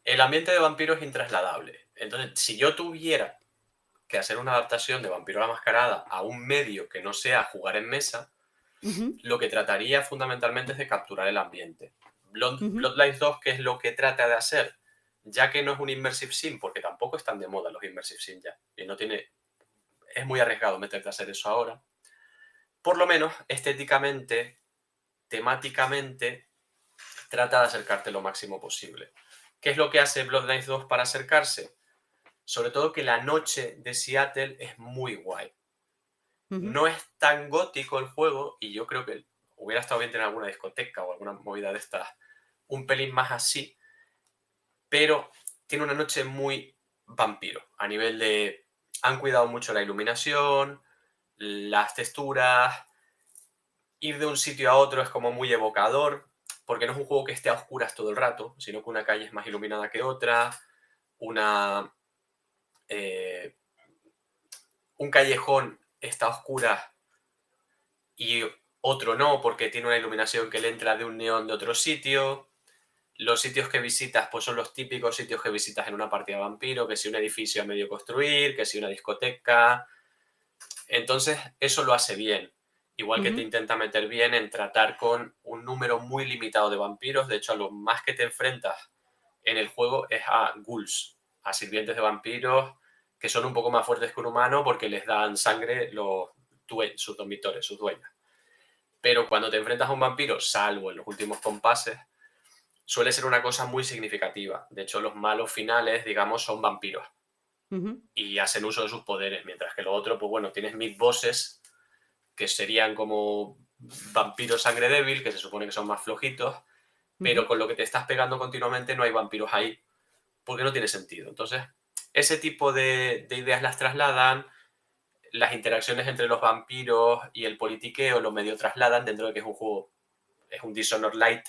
el ambiente de vampiro es intrasladable. Entonces, si yo tuviera que hacer una adaptación de Vampiro a la Mascarada a un medio que no sea jugar en mesa, ujú, lo que trataría fundamentalmente es de capturar el ambiente. ujú, Bloodlines 2, ¿qué es lo que trata de hacer? Ya que no es un immersive sim, porque tampoco están de moda los immersive sim ya, y no tiene, es muy arriesgado meterte a hacer eso ahora, por lo menos estéticamente, temáticamente, trata de acercarte lo máximo posible. ¿Qué es lo que hace Bloodlines 2 para acercarse? Sobre todo que la noche de Seattle es muy guay. ujú, No es tan gótico el juego y yo creo que hubiera estado bien tener alguna discoteca o alguna movida de estas un pelín más así, pero tiene una noche muy vampiro, a nivel de... Han cuidado mucho la iluminación, las texturas, ir de un sitio a otro es como muy evocador, porque no es un juego que esté a oscuras todo el rato, sino que una calle es más iluminada que otra, una, eh, un callejón está a oscuras y otro no, porque tiene una iluminación que le entra de un neón de otro sitio. Los sitios que visitas pues son los típicos sitios que visitas en una partida de vampiro, que si un edificio a medio construir, que si una discoteca. Entonces, eso lo hace bien. Igual que te ujú, intenta meter bien en tratar con un número muy limitado de vampiros. De hecho, a lo más que te enfrentas en el juego es a ghouls, a sirvientes de vampiros, que son un poco más fuertes que un humano porque les dan sangre sus dormitores, sus dueños. Pero cuando te enfrentas a un vampiro, salvo en los últimos compases, suele ser una cosa muy significativa. De hecho, los malos finales, digamos, son vampiros ujú, y hacen uso de sus poderes, mientras que lo otro, pues bueno, tienes mid bosses que serían como vampiros sangre débil, que se supone que son más flojitos, ujú, pero con lo que te estás pegando continuamente no hay vampiros ahí, porque no tiene sentido. Entonces, ese tipo de ideas las trasladan, las interacciones entre los vampiros y el politiqueo lo medio trasladan dentro de que es un juego, es un Dishonored Light,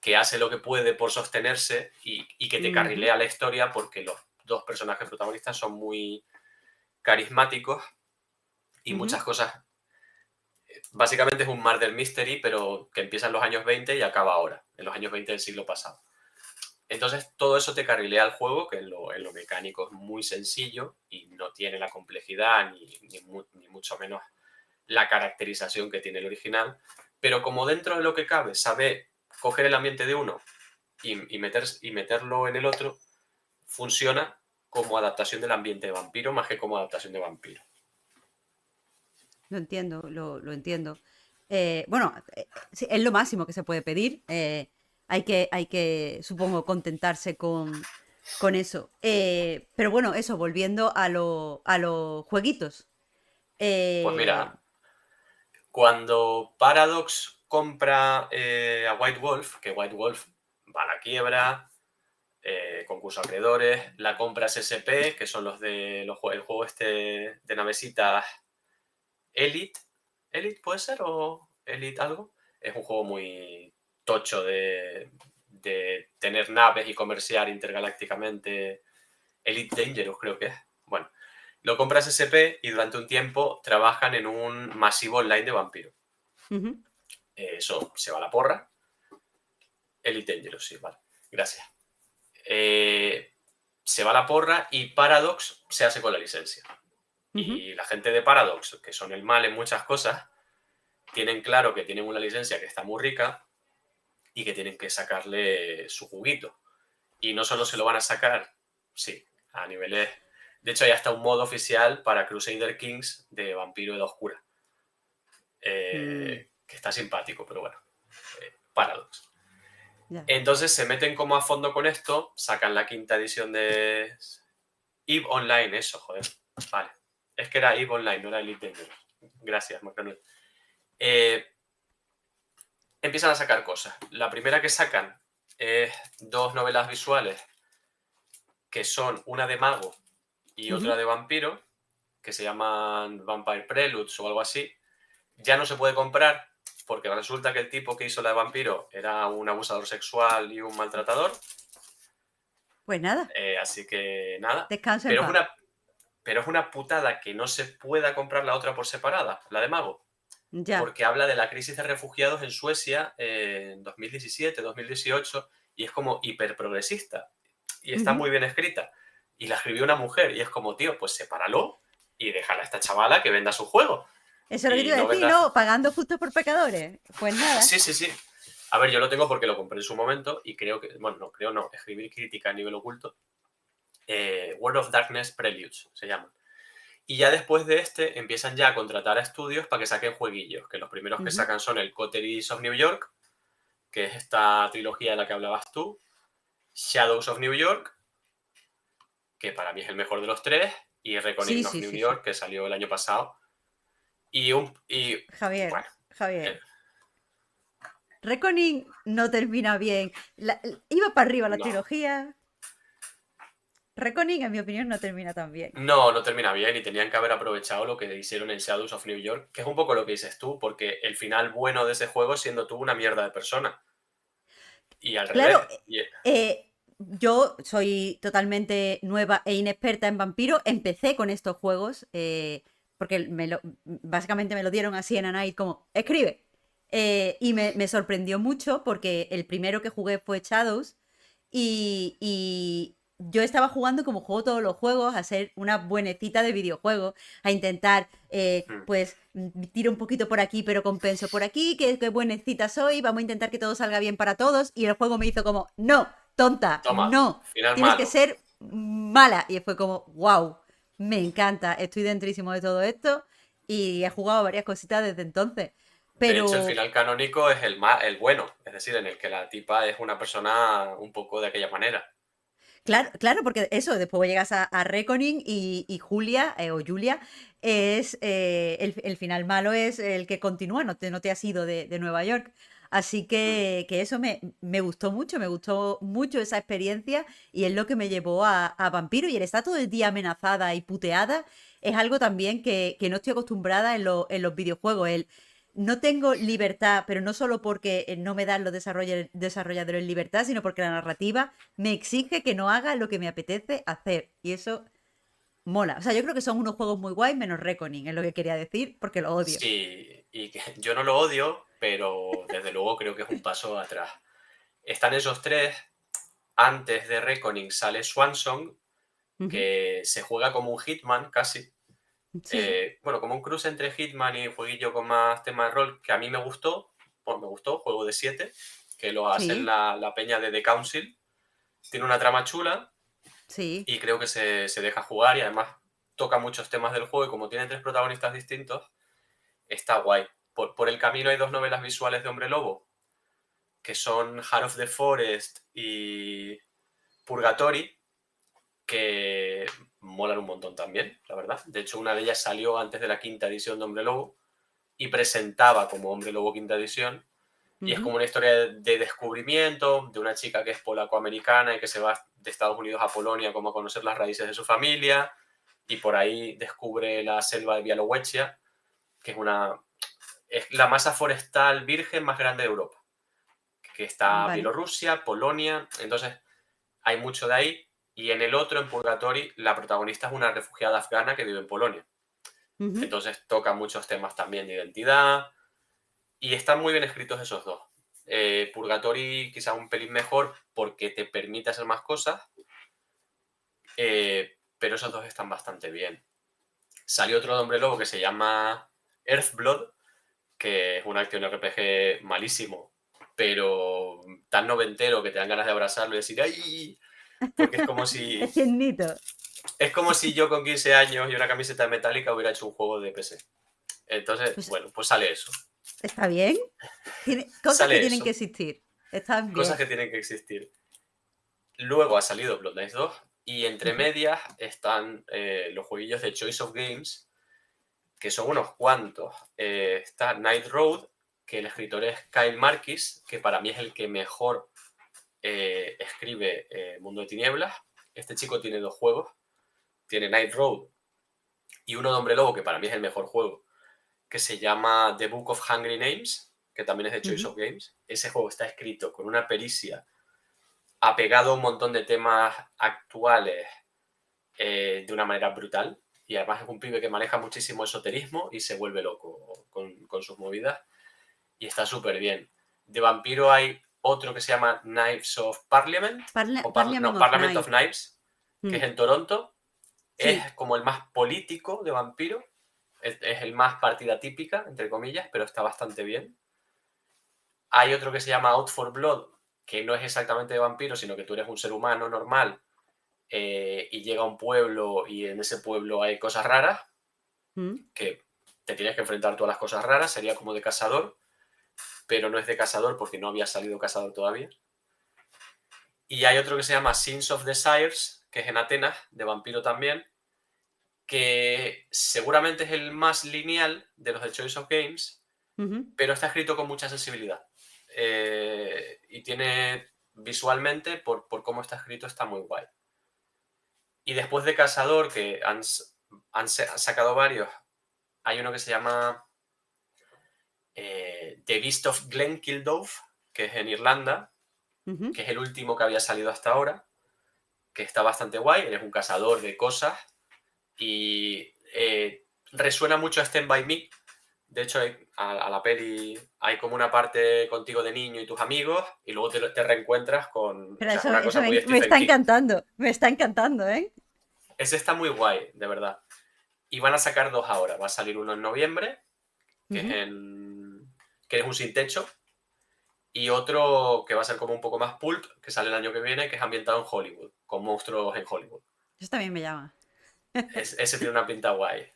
que hace lo que puede por sostenerse y que te ujú, carrilea la historia porque los dos personajes protagonistas son muy carismáticos y ujú. muchas cosas. Básicamente es un murder mystery, pero que empieza en los años 20 y acaba ahora, en los años 20 del siglo pasado. Entonces todo eso te carrilea el juego, que en lo mecánico es muy sencillo y no tiene la complejidad ni mucho menos la caracterización que tiene el original, pero como dentro de lo que cabe sabe coger el ambiente de uno y meterlo en el otro, funciona como adaptación del ambiente de vampiro más que como adaptación de vampiro. Lo entiendo, lo entiendo. Bueno, sí, es lo máximo que se puede pedir. Hay que, supongo, contentarse con eso. Pero bueno, eso, volviendo a los jueguitos. Pues Eh, mira, cuando Paradox compra a White Wolf, que White Wolf va a la quiebra, concurso de acreedores, la compra SSP, que son el juego este de navesitas Elite. ¿Elite puede ser o Elite algo? Es un juego muy tocho de tener naves y comerciar intergalácticamente. Elite Dangerous creo que es. Bueno, lo compras SP y durante un tiempo trabajan en un masivo online de vampiro. ujú, Eso se va a la porra. Elite Dangerous, sí, vale. Gracias. Eh, Se va a la porra y Paradox se hace con la licencia. ujú, Y la gente de Paradox, que son el mal en muchas cosas, tienen claro que tienen una licencia que está muy rica y que tienen que sacarle su juguito. Y no solo se lo van a sacar, sí, a niveles... De hecho, hay hasta un modo oficial para Crusader Kings de Vampiro de la Oscura, mm, que está simpático, pero bueno, Paradox. ya. Entonces se meten como a fondo con esto, sacan la quinta edición de EVE Online, eso, joder. Vale. Es que era EVE Online, no era Elite Dangerous. Gracias, McDonald. Eh, Empiezan a sacar cosas. La primera que sacan es dos novelas visuales que son una de mago y otra Ujú, de vampiro, que se llaman Vampire Preludes o algo así. Ya no se puede comprar porque pues resulta que el tipo que hizo la de vampiro era un abusador sexual y un maltratador. Pues nada, Así que nada. descansa en Pero es paz. una, pero es una putada que no se pueda comprar la otra por separada, la de Mago. Ya. Porque habla de la crisis de refugiados en Suecia en 2017, 2018, y es como hiperprogresista. Y está Ujú. muy bien escrita. Y la escribió una mujer, y es como, tío, pues sepáralo y déjala a esta chavala que venda su juego. Eso es lo que te Y iba a no decir, vendas. ¿no? Pagando justos por pecadores. Pues nada. Sí, sí, sí. A ver, yo lo tengo porque lo compré en su momento y creo que, bueno, no, creo no, escribir crítica a nivel oculto. World of Darkness Preludes se llama. Y ya después de este empiezan ya a contratar a estudios para que saquen jueguillos, que los primeros que Ujú. sacan son el Coteries of New York, que es esta trilogía de la que hablabas tú, Shadows of New York, que para mí es el mejor de los tres, y Sí, Reckoning of sí, New sí, sí. York, que salió el año pasado. Y Javier, bueno, eh, Javier. Reckoning no termina bien. Iba para arriba la no. trilogía. Reckoning, en mi opinión, no termina tan bien. No, no termina bien y tenían que haber aprovechado lo que hicieron en Shadows of New York, que es un poco lo que dices tú, porque el final bueno de ese juego siendo tú una mierda de persona. Y al revés. Claro, yo soy totalmente nueva e inexperta en vampiro. Empecé con estos juegos porque básicamente me lo dieron así en A Night como, escribe. Y me sorprendió mucho porque el primero que jugué fue Shadows y yo estaba jugando como juego todos los juegos, a ser una buenecita de videojuego, a intentar, Mm, pues, tiro un poquito por aquí, pero compenso por aquí, que buenecita soy, vamos a intentar que todo salga bien para todos. Y el juego me hizo como, no, tonta, toma, no, final tienes que malo. ser mala. Y fue como, wow, me encanta, estoy dentrísimo de todo esto y he jugado varias cositas desde entonces. De hecho, el Pero final canónico es el bueno, es decir, en el que la tipa es una persona un poco de aquella manera. claro, claro, porque eso, después llegas a Reckoning y Julia, o Julia, es el final malo es el que continúa, no te has ido de Nueva York. Así Mm, que eso me gustó mucho esa experiencia y es lo que me llevó a Vampiro. Y el estar todo el día amenazada y puteada es algo también que no estoy acostumbrada en los videojuegos. No tengo libertad, pero no solo porque no me dan los desarrolladores libertad, sino porque la narrativa me exige que no haga lo que me apetece hacer. Y eso mola. O sea, yo creo que son unos juegos muy guays, menos Reckoning, es lo que quería decir, porque lo odio. sí, y que yo no lo odio, pero desde luego creo que es un paso atrás. Están esos tres. Antes de Reckoning sale Swansong, Ujú. que se juega como un Hitman casi. Sí, Bueno, como un cruce entre Hitman y jueguillo con más tema de rol, que a mí me gustó. Pues me gustó, juego de 7 que lo hacen sí, la peña de The Council. Tiene una trama chula sí. y creo que se deja jugar y además toca muchos temas del juego y como tiene tres protagonistas distintos, está guay. Por el camino hay dos novelas visuales de Hombre Lobo, que son Heart of the Forest y Purgatory, que molan un montón también, la verdad. De hecho, una de ellas salió antes de la quinta edición de Hombre Lobo y presentaba como Hombre Lobo quinta edición. Y es Ujú. como una historia de descubrimiento de una chica que es polaco-americana y que se va de Estados Unidos a Polonia como a conocer las raíces de su familia y por ahí descubre la selva de Białowieża, que es la masa forestal virgen más grande de Europa, que está Vale. Bielorrusia, Polonia, entonces hay mucho de ahí. Y en el otro, en Purgatory, la protagonista es una refugiada afgana que vive en Polonia. Ujú. Entonces toca muchos temas también de identidad y están muy bien escritos esos dos. Purgatory quizá un pelín mejor porque te permite hacer más cosas, pero esos dos están bastante bien. Salió otro de Hombre Lobo que se llama Earthblood, que es un action RPG malísimo, pero tan noventero que te dan ganas de abrazarlo y decir ¡ay! Porque Es tiernito. es como si yo con 15 años y una camiseta metálica hubiera hecho un juego de PC. Entonces, Pues bueno, pues sale eso. está bien. Cosas que Sale tienen que eso. existir. Están Cosas bien. que tienen que existir. Luego ha salido Bloodlines 2 y entre Ujú. medias están los jueguillos de Choice of Games, que son unos cuantos. Está Night Road, que el escritor es Kyle Marquis, que para mí es el que mejor escribe Mundo de Tinieblas. Este chico tiene dos juegos. Tiene Night Road y uno de Hombre Lobo, que para mí es el mejor juego, que se llama The Book of Hungry Names. que también es de Choice Ujú. of Games. Ese juego está escrito con una pericia, apegado a un montón de temas actuales de una manera brutal. Y además es un pibe que maneja muchísimo esoterismo y se vuelve loco con sus movidas. Y está súper bien. De vampiro hay otro que se llama Knives of Parliament, Parliament no, of Parliament of Night. Knives, que Mm, es en Toronto. sí. Es como el más político de vampiro. Es el más partida típica, entre comillas, pero está bastante bien. Hay otro que se llama Out for Blood, que no es exactamente de vampiro, sino que tú eres un ser humano normal y llega a un pueblo y en ese pueblo hay cosas raras, Mm, que te tienes que enfrentar todas las cosas raras, sería como de cazador, pero no es de cazador porque no había salido cazador todavía. Y hay otro que se llama Sins of Desires, que es en Atenas, de vampiro también, que seguramente es el más lineal de los de Choice of Games, ujú. pero está escrito con mucha sensibilidad. Y tiene visualmente, por cómo está escrito, está muy guay. Y después de Cazador, que han sacado varios, hay uno que se llama The Beast of Glenkildove, que es en Irlanda, Ujú. que es el último que había salido hasta ahora, que está bastante guay. Eres un cazador de cosas y resuena mucho a Stand By Me. De hecho, a la peli hay como una parte contigo de niño y tus amigos y luego te reencuentras con, o Pero sea, eso, una eso cosa muy me Stephen está King. encantando. Me está encantando, ¿eh? Ese está muy guay, de verdad. Y van a sacar dos ahora. Va a salir uno en noviembre, que es Ujú. que es un sin techo, y otro que va a ser como un poco más pulp, que sale el año que viene, que es ambientado en Hollywood, con monstruos en Hollywood. Eso también me llama. Ese tiene una pinta guay.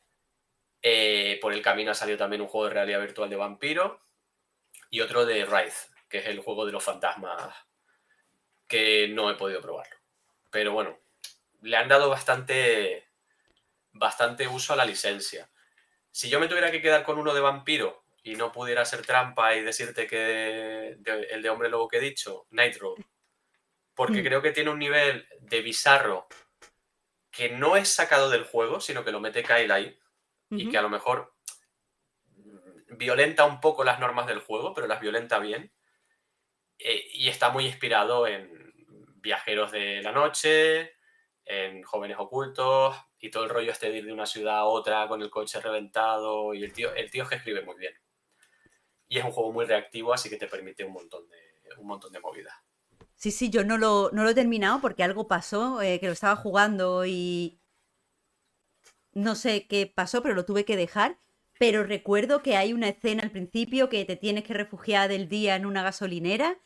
Por el camino ha salido también un juego de realidad virtual de vampiro y otro de Wraith, que es el juego de los fantasmas, que no he podido probarlo. Pero bueno, le han dado bastante uso a la licencia. Si yo me tuviera que quedar con uno de vampiro y no pudiera hacer trampa y decirte que el de hombre lobo que he dicho, Night Road, porque Mm, creo que tiene un nivel de bizarro que no es sacado del juego, sino que lo mete Kyle ahí y que ujú. a lo mejor violenta un poco las normas del juego, pero las violenta bien. Y está muy inspirado en Viajeros de la Noche, en Jóvenes Ocultos y todo el rollo este de ir de una ciudad a otra con el coche reventado. Y el tío es que escribe muy bien. Y es un juego muy reactivo, así que te permite un montón de movidas. Sí, sí, yo no lo he terminado porque algo pasó, que lo estaba jugando y no sé qué pasó, pero lo tuve que dejar. Pero recuerdo que hay una escena al principio que te tienes que refugiar del día en una gasolinera.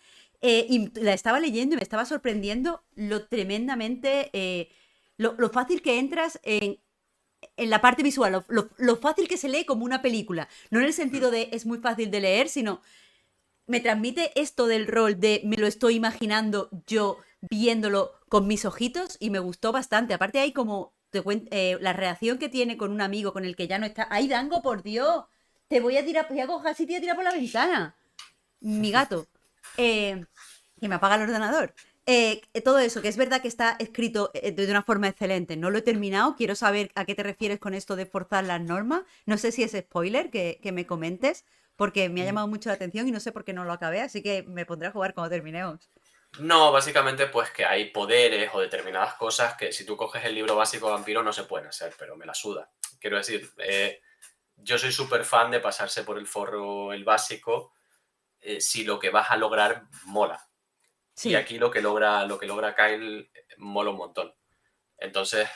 Y la estaba leyendo y me estaba sorprendiendo lo tremendamente, lo fácil que entras en la parte visual, lo fácil que se lee como una película. No en el Mm. sentido de es muy fácil de leer, sino me transmite esto del rol de me lo estoy imaginando yo viéndolo con mis ojitos y me gustó bastante. Aparte hay como la reacción que tiene con un amigo con el que ya no está. ¡Ay, Dango, por Dios! Te voy a tirar, voy a coger así y te voy a tirar por la ventana. Mi gato. Eh, que me apaga el ordenador. Todo eso, que es verdad que está escrito de una forma excelente. No lo he terminado. Quiero saber a qué te refieres con esto de forzar las normas. No sé si es spoiler que me comentes, porque me ha llamado mucho la atención y no sé por qué no lo acabé, así que me pondré a jugar cuando terminemos. No, básicamente pues que hay poderes o determinadas cosas que si tú coges el libro básico de vampiro no se pueden hacer, pero me la suda. Quiero decir, yo soy súper fan de pasarse por el forro el básico si lo que vas a lograr mola. Y Sí, aquí lo que logra Kyle mola un montón. Entonces,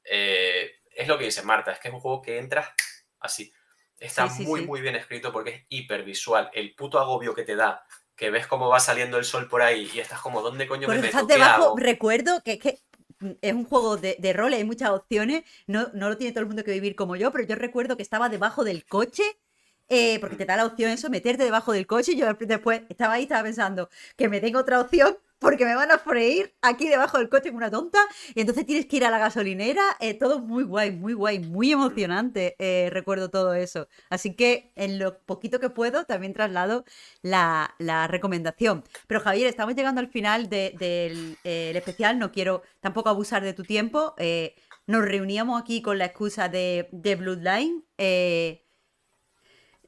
es lo que dice Marta, es que es un juego que entras así. Está sí, sí, muy, sí. muy bien escrito porque es hipervisual. El puto agobio que te da, que ves cómo va saliendo el sol por ahí y estás como, ¿dónde coño me Cuando estás meto? ¿Qué debajo, hago? recuerdo que es que es un juego de rol, hay muchas opciones, no lo tiene todo el mundo que vivir como yo, pero yo recuerdo que estaba debajo del coche, porque te da la opción eso, meterte debajo del coche, y yo después estaba ahí, estaba pensando que me den otra opción, porque me van a freír aquí debajo del coche como una tonta, y entonces tienes que ir a la gasolinera, todo muy guay, muy emocionante, recuerdo todo eso. Así que en lo poquito que puedo, también traslado la recomendación. Pero Javier, estamos llegando al final del el especial, no quiero tampoco abusar de tu tiempo. Nos reuníamos aquí con la excusa de Bloodline.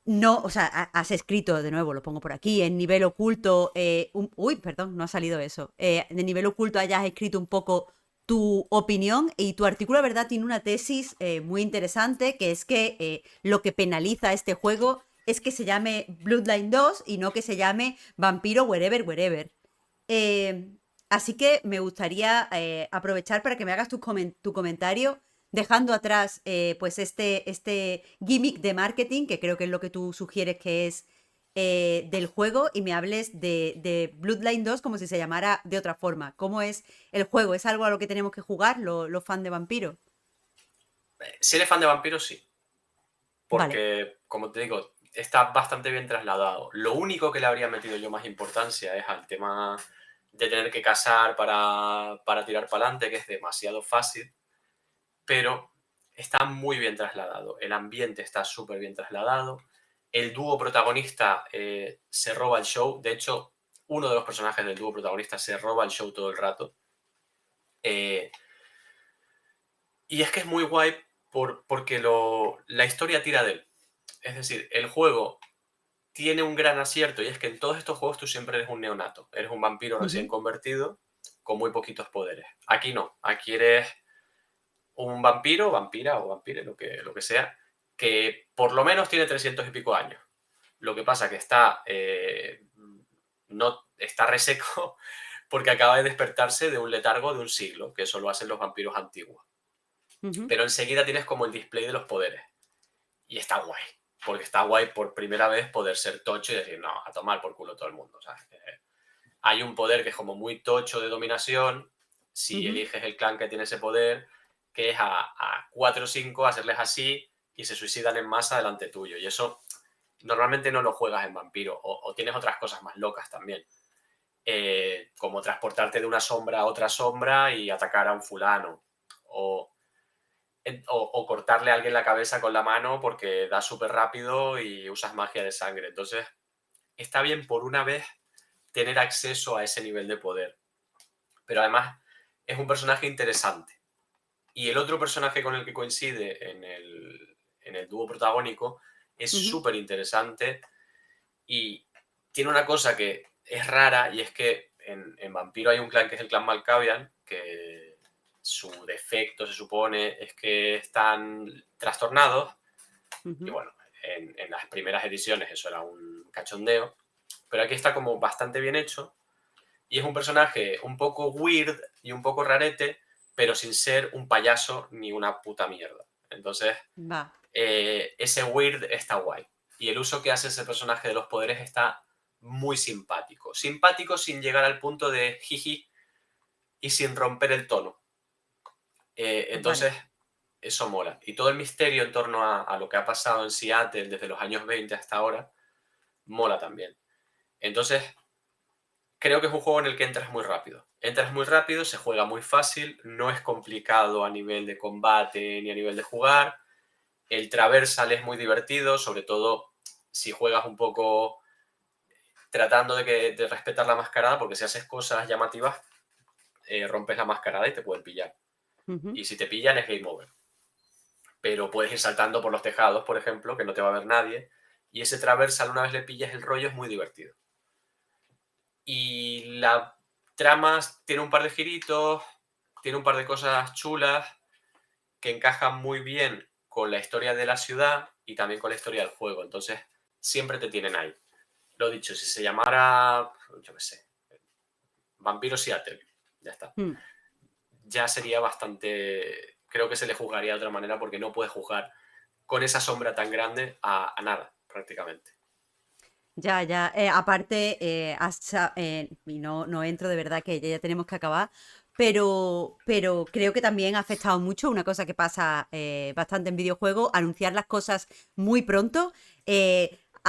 No, o sea, has escrito, de nuevo, lo pongo por aquí, en nivel oculto, uy, perdón, no ha salido eso. De nivel oculto hayas escrito un poco tu opinión y tu artículo, la verdad, tiene una tesis muy interesante, que es que lo que penaliza este juego es que se llame Bloodline 2 y no que se llame Vampiro Wherever, Wherever. Eh, Así que me gustaría aprovechar para que me hagas tu comentario, dejando atrás pues este gimmick de marketing, que creo que es lo que tú sugieres que es del juego, y me hables de Bloodline 2 como si se llamara de otra forma. ¿Cómo es el juego? ¿Es algo a lo que tenemos que jugar los fans de Vampiro? Si eres fan de vampiros, sí. Vale. Porque, como te digo, está bastante bien trasladado. Lo único que le habría metido yo más importancia es al tema de tener que cazar para tirar para adelante, que es demasiado fácil, pero está muy bien trasladado. El ambiente está súper bien trasladado. El dúo protagonista se roba el show. De hecho, uno de los personajes del dúo protagonista se roba el show todo el rato. Eh, y es que es muy guay porque la historia tira de él. Es decir, el juego tiene un gran acierto y es que en todos estos juegos tú siempre eres un neonato. Eres un vampiro recién Ujú, convertido con muy poquitos poderes. Aquí no. Aquí eres un vampiro, vampira o vampire, lo que sea, que por lo menos tiene 300 y pico años. Lo que pasa que no, está reseco porque acaba de despertarse de un letargo de un siglo, que eso lo hacen los vampiros antiguos. ujú. Pero enseguida tienes como el display de los poderes. Y está guay. Porque está guay por primera vez poder ser tocho y decir, no, a tomar por culo todo el mundo. ¿Sabes? Hay un poder que es como muy tocho de dominación, si Ujú. eliges el clan que tiene ese poder, que es a 4 o 5 hacerles así y se suicidan en masa delante tuyo. Y eso normalmente no lo juegas en vampiro, o tienes otras cosas más locas también. Como transportarte de una sombra a otra sombra y atacar a un fulano. O, o cortarle a alguien la cabeza con la mano porque da súper rápido y usas magia de sangre. Entonces, está bien por una vez tener acceso a ese nivel de poder. Pero además es un personaje interesante. Y el otro personaje con el que coincide en el dúo protagónico es Ujú. súper interesante y tiene una cosa que es rara y es que en Vampiro hay un clan que es el clan Malkavian, que su defecto se supone es que están trastornados y Ujú. bueno, en las primeras ediciones eso era un cachondeo, pero aquí está como bastante bien hecho. Y es un personaje un poco weird y un poco rarete, pero sin ser un payaso ni una puta mierda. Entonces, Va. ese weird está guay. Y el uso que hace ese personaje de los poderes está muy simpático. Simpático sin llegar al punto de jiji y sin romper el tono. Vale. Entonces, eso mola. Y todo el misterio en torno a lo que ha pasado en Seattle desde los años 20 hasta ahora, mola también. Entonces, creo que es un juego en el que entras muy rápido. Entras muy rápido, se juega muy fácil, no es complicado a nivel de combate ni a nivel de jugar. El traversal es muy divertido, sobre todo si juegas un poco tratando de respetar la mascarada, porque si haces cosas llamativas, rompes la mascarada y te pueden pillar. Ujú. Y si te pillan es game over. Pero puedes ir saltando por los tejados, por ejemplo, que no te va a ver nadie. Y ese traversal, una vez le pillas el rollo, es muy divertido. Y la trama tiene un par de giritos, tiene un par de cosas chulas que encajan muy bien con la historia de la ciudad y también con la historia del juego. Entonces, siempre te tienen ahí. Lo dicho, si se llamara, yo qué sé, Vampiro Seattle, ya está. Mm. Ya sería bastante. Creo que se le juzgaría de otra manera porque no puedes juzgar con esa sombra tan grande a nada, prácticamente. Ya, ya. Aparte, y no entro de verdad que ya tenemos que acabar, pero creo que también ha afectado mucho una cosa que pasa bastante en videojuegos, anunciar las cosas muy pronto,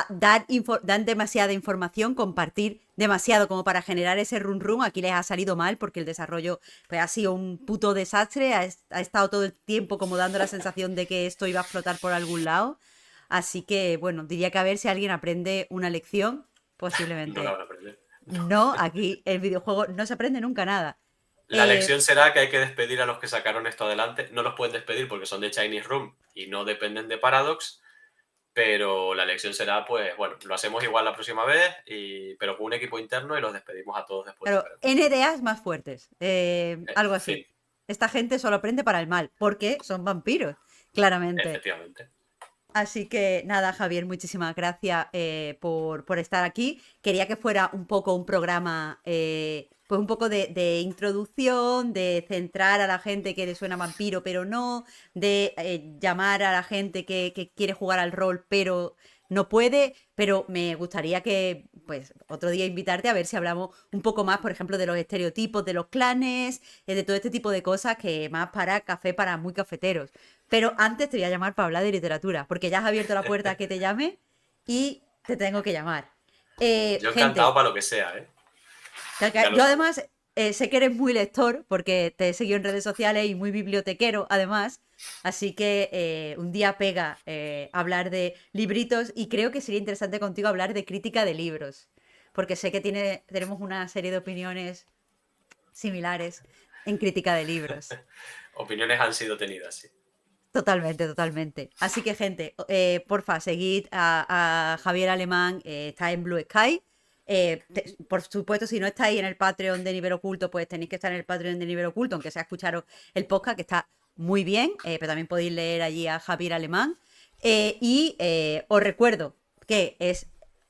dar demasiada información, compartir demasiado como para generar ese run run. Aquí les ha salido mal porque el desarrollo pues, ha sido un puto desastre, ha estado todo el tiempo como dando la sensación de que esto iba a explotar por algún lado. Así que, bueno, diría que a ver si alguien aprende una lección, No la posiblemente van a aprender. no, aquí el videojuego no se aprende nunca nada. La Eh, lección será que hay que despedir a los que sacaron esto adelante. No los pueden despedir porque son de Chinese Room y no dependen de Paradox, pero la elección será, pues, bueno, lo hacemos igual la próxima vez, pero con un equipo interno y los despedimos a todos después Claro, diferentes. NDAs más fuertes, algo así. Fin, Esta gente solo aprende para el mal, porque son vampiros, claramente. efectivamente. Así que nada, Javier, muchísimas gracias por estar aquí. Quería que fuera un poco un programa, pues un poco de introducción, de centrar a la gente que le suena vampiro, pero no, de llamar a la gente que quiere jugar al rol, pero no puede. Pero me gustaría que, pues, otro día invitarte a ver si hablamos un poco más, por ejemplo, de los estereotipos de los clanes, de todo este tipo de cosas que más para café, para muy cafeteros. Pero antes te voy a llamar para hablar de literatura, porque ya has abierto la puerta a que te llame y te tengo que llamar. Yo encantado Gente, para lo que sea, ¿eh? Ya lo yo sabes. además sé que eres muy lector, porque te he seguido en redes sociales y muy bibliotequero, además. Así que un día pega hablar de libritos y creo que sería interesante contigo hablar de crítica de libros, porque sé que tenemos una serie de opiniones similares en crítica de libros. Opiniones han sido tenidas, sí. Totalmente, totalmente. Así que, gente, porfa, seguid a Javier Alemán, está en Blue Sky. Por supuesto, si no estáis en el Patreon de Nivel Oculto, pues tenéis que estar en el Patreon de Nivel Oculto, aunque sea escucharos el podcast, que está muy bien, pero también podéis leer allí a Javier Alemán. Os recuerdo que es,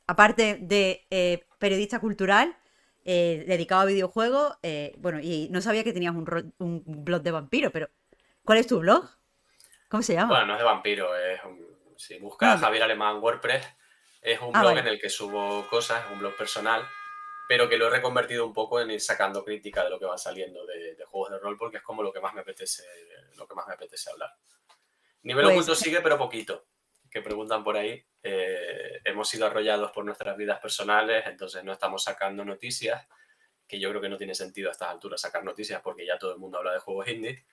aparte de periodista cultural, dedicado a videojuegos, bueno, y no sabía que tenías un blog de vampiro, pero ¿cuál es tu blog? ¿Cómo se llama? Bueno, no es de vampiro, si Bueno, buscas Javier Alemán WordPress, es un blog en vale. el que subo cosas, es un blog personal, pero que lo he reconvertido un poco en ir sacando crítica de lo que va saliendo de juegos de rol, porque es como lo que más me apetece hablar. Nivel Pues oculto sigue, pero poquito. Que preguntan por ahí. Hemos sido arrollados por nuestras vidas personales, entonces no estamos sacando noticias, que yo creo que no tiene sentido a estas alturas sacar noticias porque ya todo el mundo habla de juegos indie,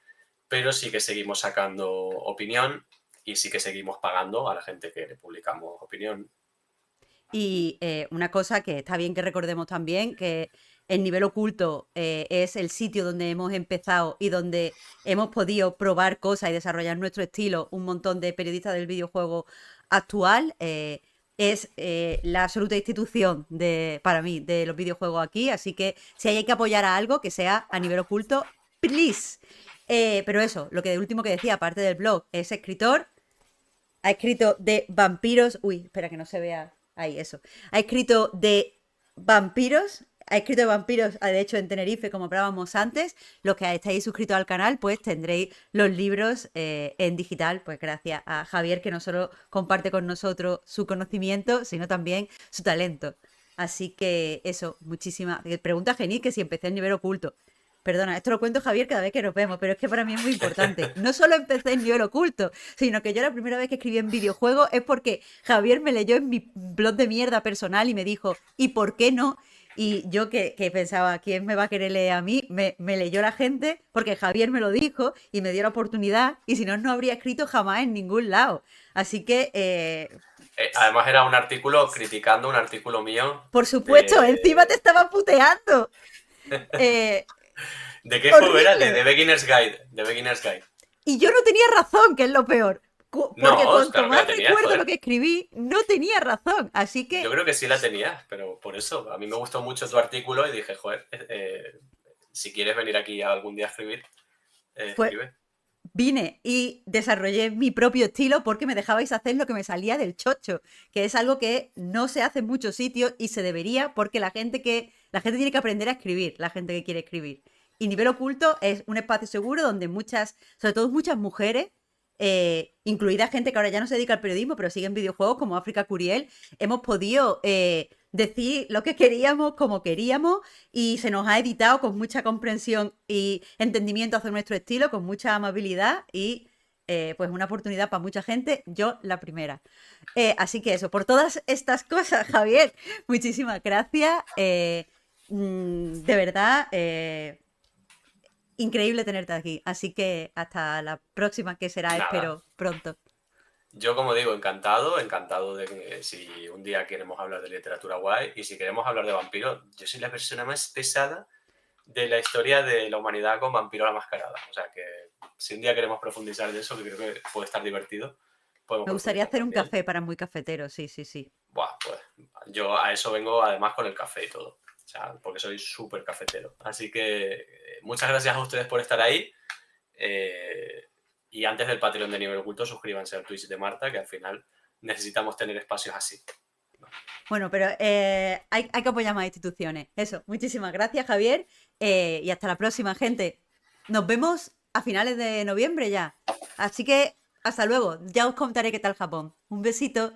pero sí que seguimos sacando opinión y sí que seguimos pagando a la gente que le publicamos opinión. y una cosa que está bien que recordemos también, que el nivel oculto es el sitio donde hemos empezado y donde hemos podido probar cosas y desarrollar nuestro estilo, un montón de periodistas del videojuego actual. Es la absoluta institución para mí de los videojuegos aquí, así que si hay que apoyar a algo que sea a nivel oculto, please. Pero eso, lo que de último que decía, aparte del blog, es escritor. Ha escrito de vampiros. Uy, espera que no se vea ahí eso. Ha escrito de vampiros. Ha escrito de vampiros, de hecho, en Tenerife, como hablábamos antes. Los que estáis suscritos al canal, pues tendréis los libros en digital, pues gracias a Javier, que no solo comparte con nosotros su conocimiento, sino también su talento. Así que eso, muchísimas. Pregunta Genil que si empecé en nivel oculto. Perdona, esto lo cuento Javier cada vez que nos vemos, pero es que para mí es muy importante. No solo empecé en nivel oculto, sino que yo la primera vez que escribí en videojuegos es porque Javier me leyó en mi blog de mierda personal y me dijo, ¿y por qué no? Y yo que pensaba, ¿quién me va a querer leer a mí? Me leyó la gente porque Javier me lo dijo y me dio la oportunidad y si no, no habría escrito jamás en ningún lado. Así que, Además era un artículo criticando un artículo mío por supuesto, encima te de... estaba puteando. Eh, ¿De qué juego era? De horrible. Beginner's Guide. De Beginner's Guide. Y yo no tenía razón, que es lo peor. Porque No, cuanto claro que más la tenías, recuerdo lo joder. que escribí, no tenía razón. Así Yo que creo que sí la tenías, pero por eso, a mí me gustó mucho tu artículo y dije, joder, si quieres venir aquí algún día a escribir, pues escribe. vine y desarrollé mi propio estilo porque me dejabais hacer lo que me salía del chocho, que es algo que no se hace en muchos sitios y se debería porque la gente tiene que aprender a escribir, la gente que quiere escribir. Y Nivel Oculto es un espacio seguro donde muchas, sobre todo muchas mujeres, incluida gente que ahora ya no se dedica al periodismo, pero sigue en videojuegos como África Curiel, hemos podido decir lo que queríamos, como queríamos, y se nos ha editado con mucha comprensión y entendimiento hacia nuestro estilo, con mucha amabilidad y pues una oportunidad para mucha gente, yo la primera. Así que eso, por todas estas cosas, Javier, muchísimas gracias. De verdad, increíble tenerte aquí. Así que hasta la próxima, que será, Nada, espero, pronto. yo como digo, encantado, encantado de que si un día queremos hablar de literatura guay y si queremos hablar de vampiros, yo soy la persona más pesada de la historia de la humanidad con Vampiro a la Mascarada. O sea que si un día queremos profundizar de eso, que creo que puede estar divertido, podemos Me gustaría profundizar hacer un también. café para muy cafetero, sí, sí, sí. Buah, pues yo a eso vengo además con el café y todo. O sea, porque soy súper cafetero. Así que muchas gracias a ustedes por estar ahí. Y antes del Patreon de Nivel Oculto, suscríbanse al Twitch de Marta, que al final necesitamos tener espacios así. Bueno, pero hay que apoyar más instituciones. Eso, muchísimas gracias, Javier. Y hasta la próxima, gente. Nos vemos a finales de noviembre ya. Así que hasta luego. Ya os contaré qué tal Japón. Un besito.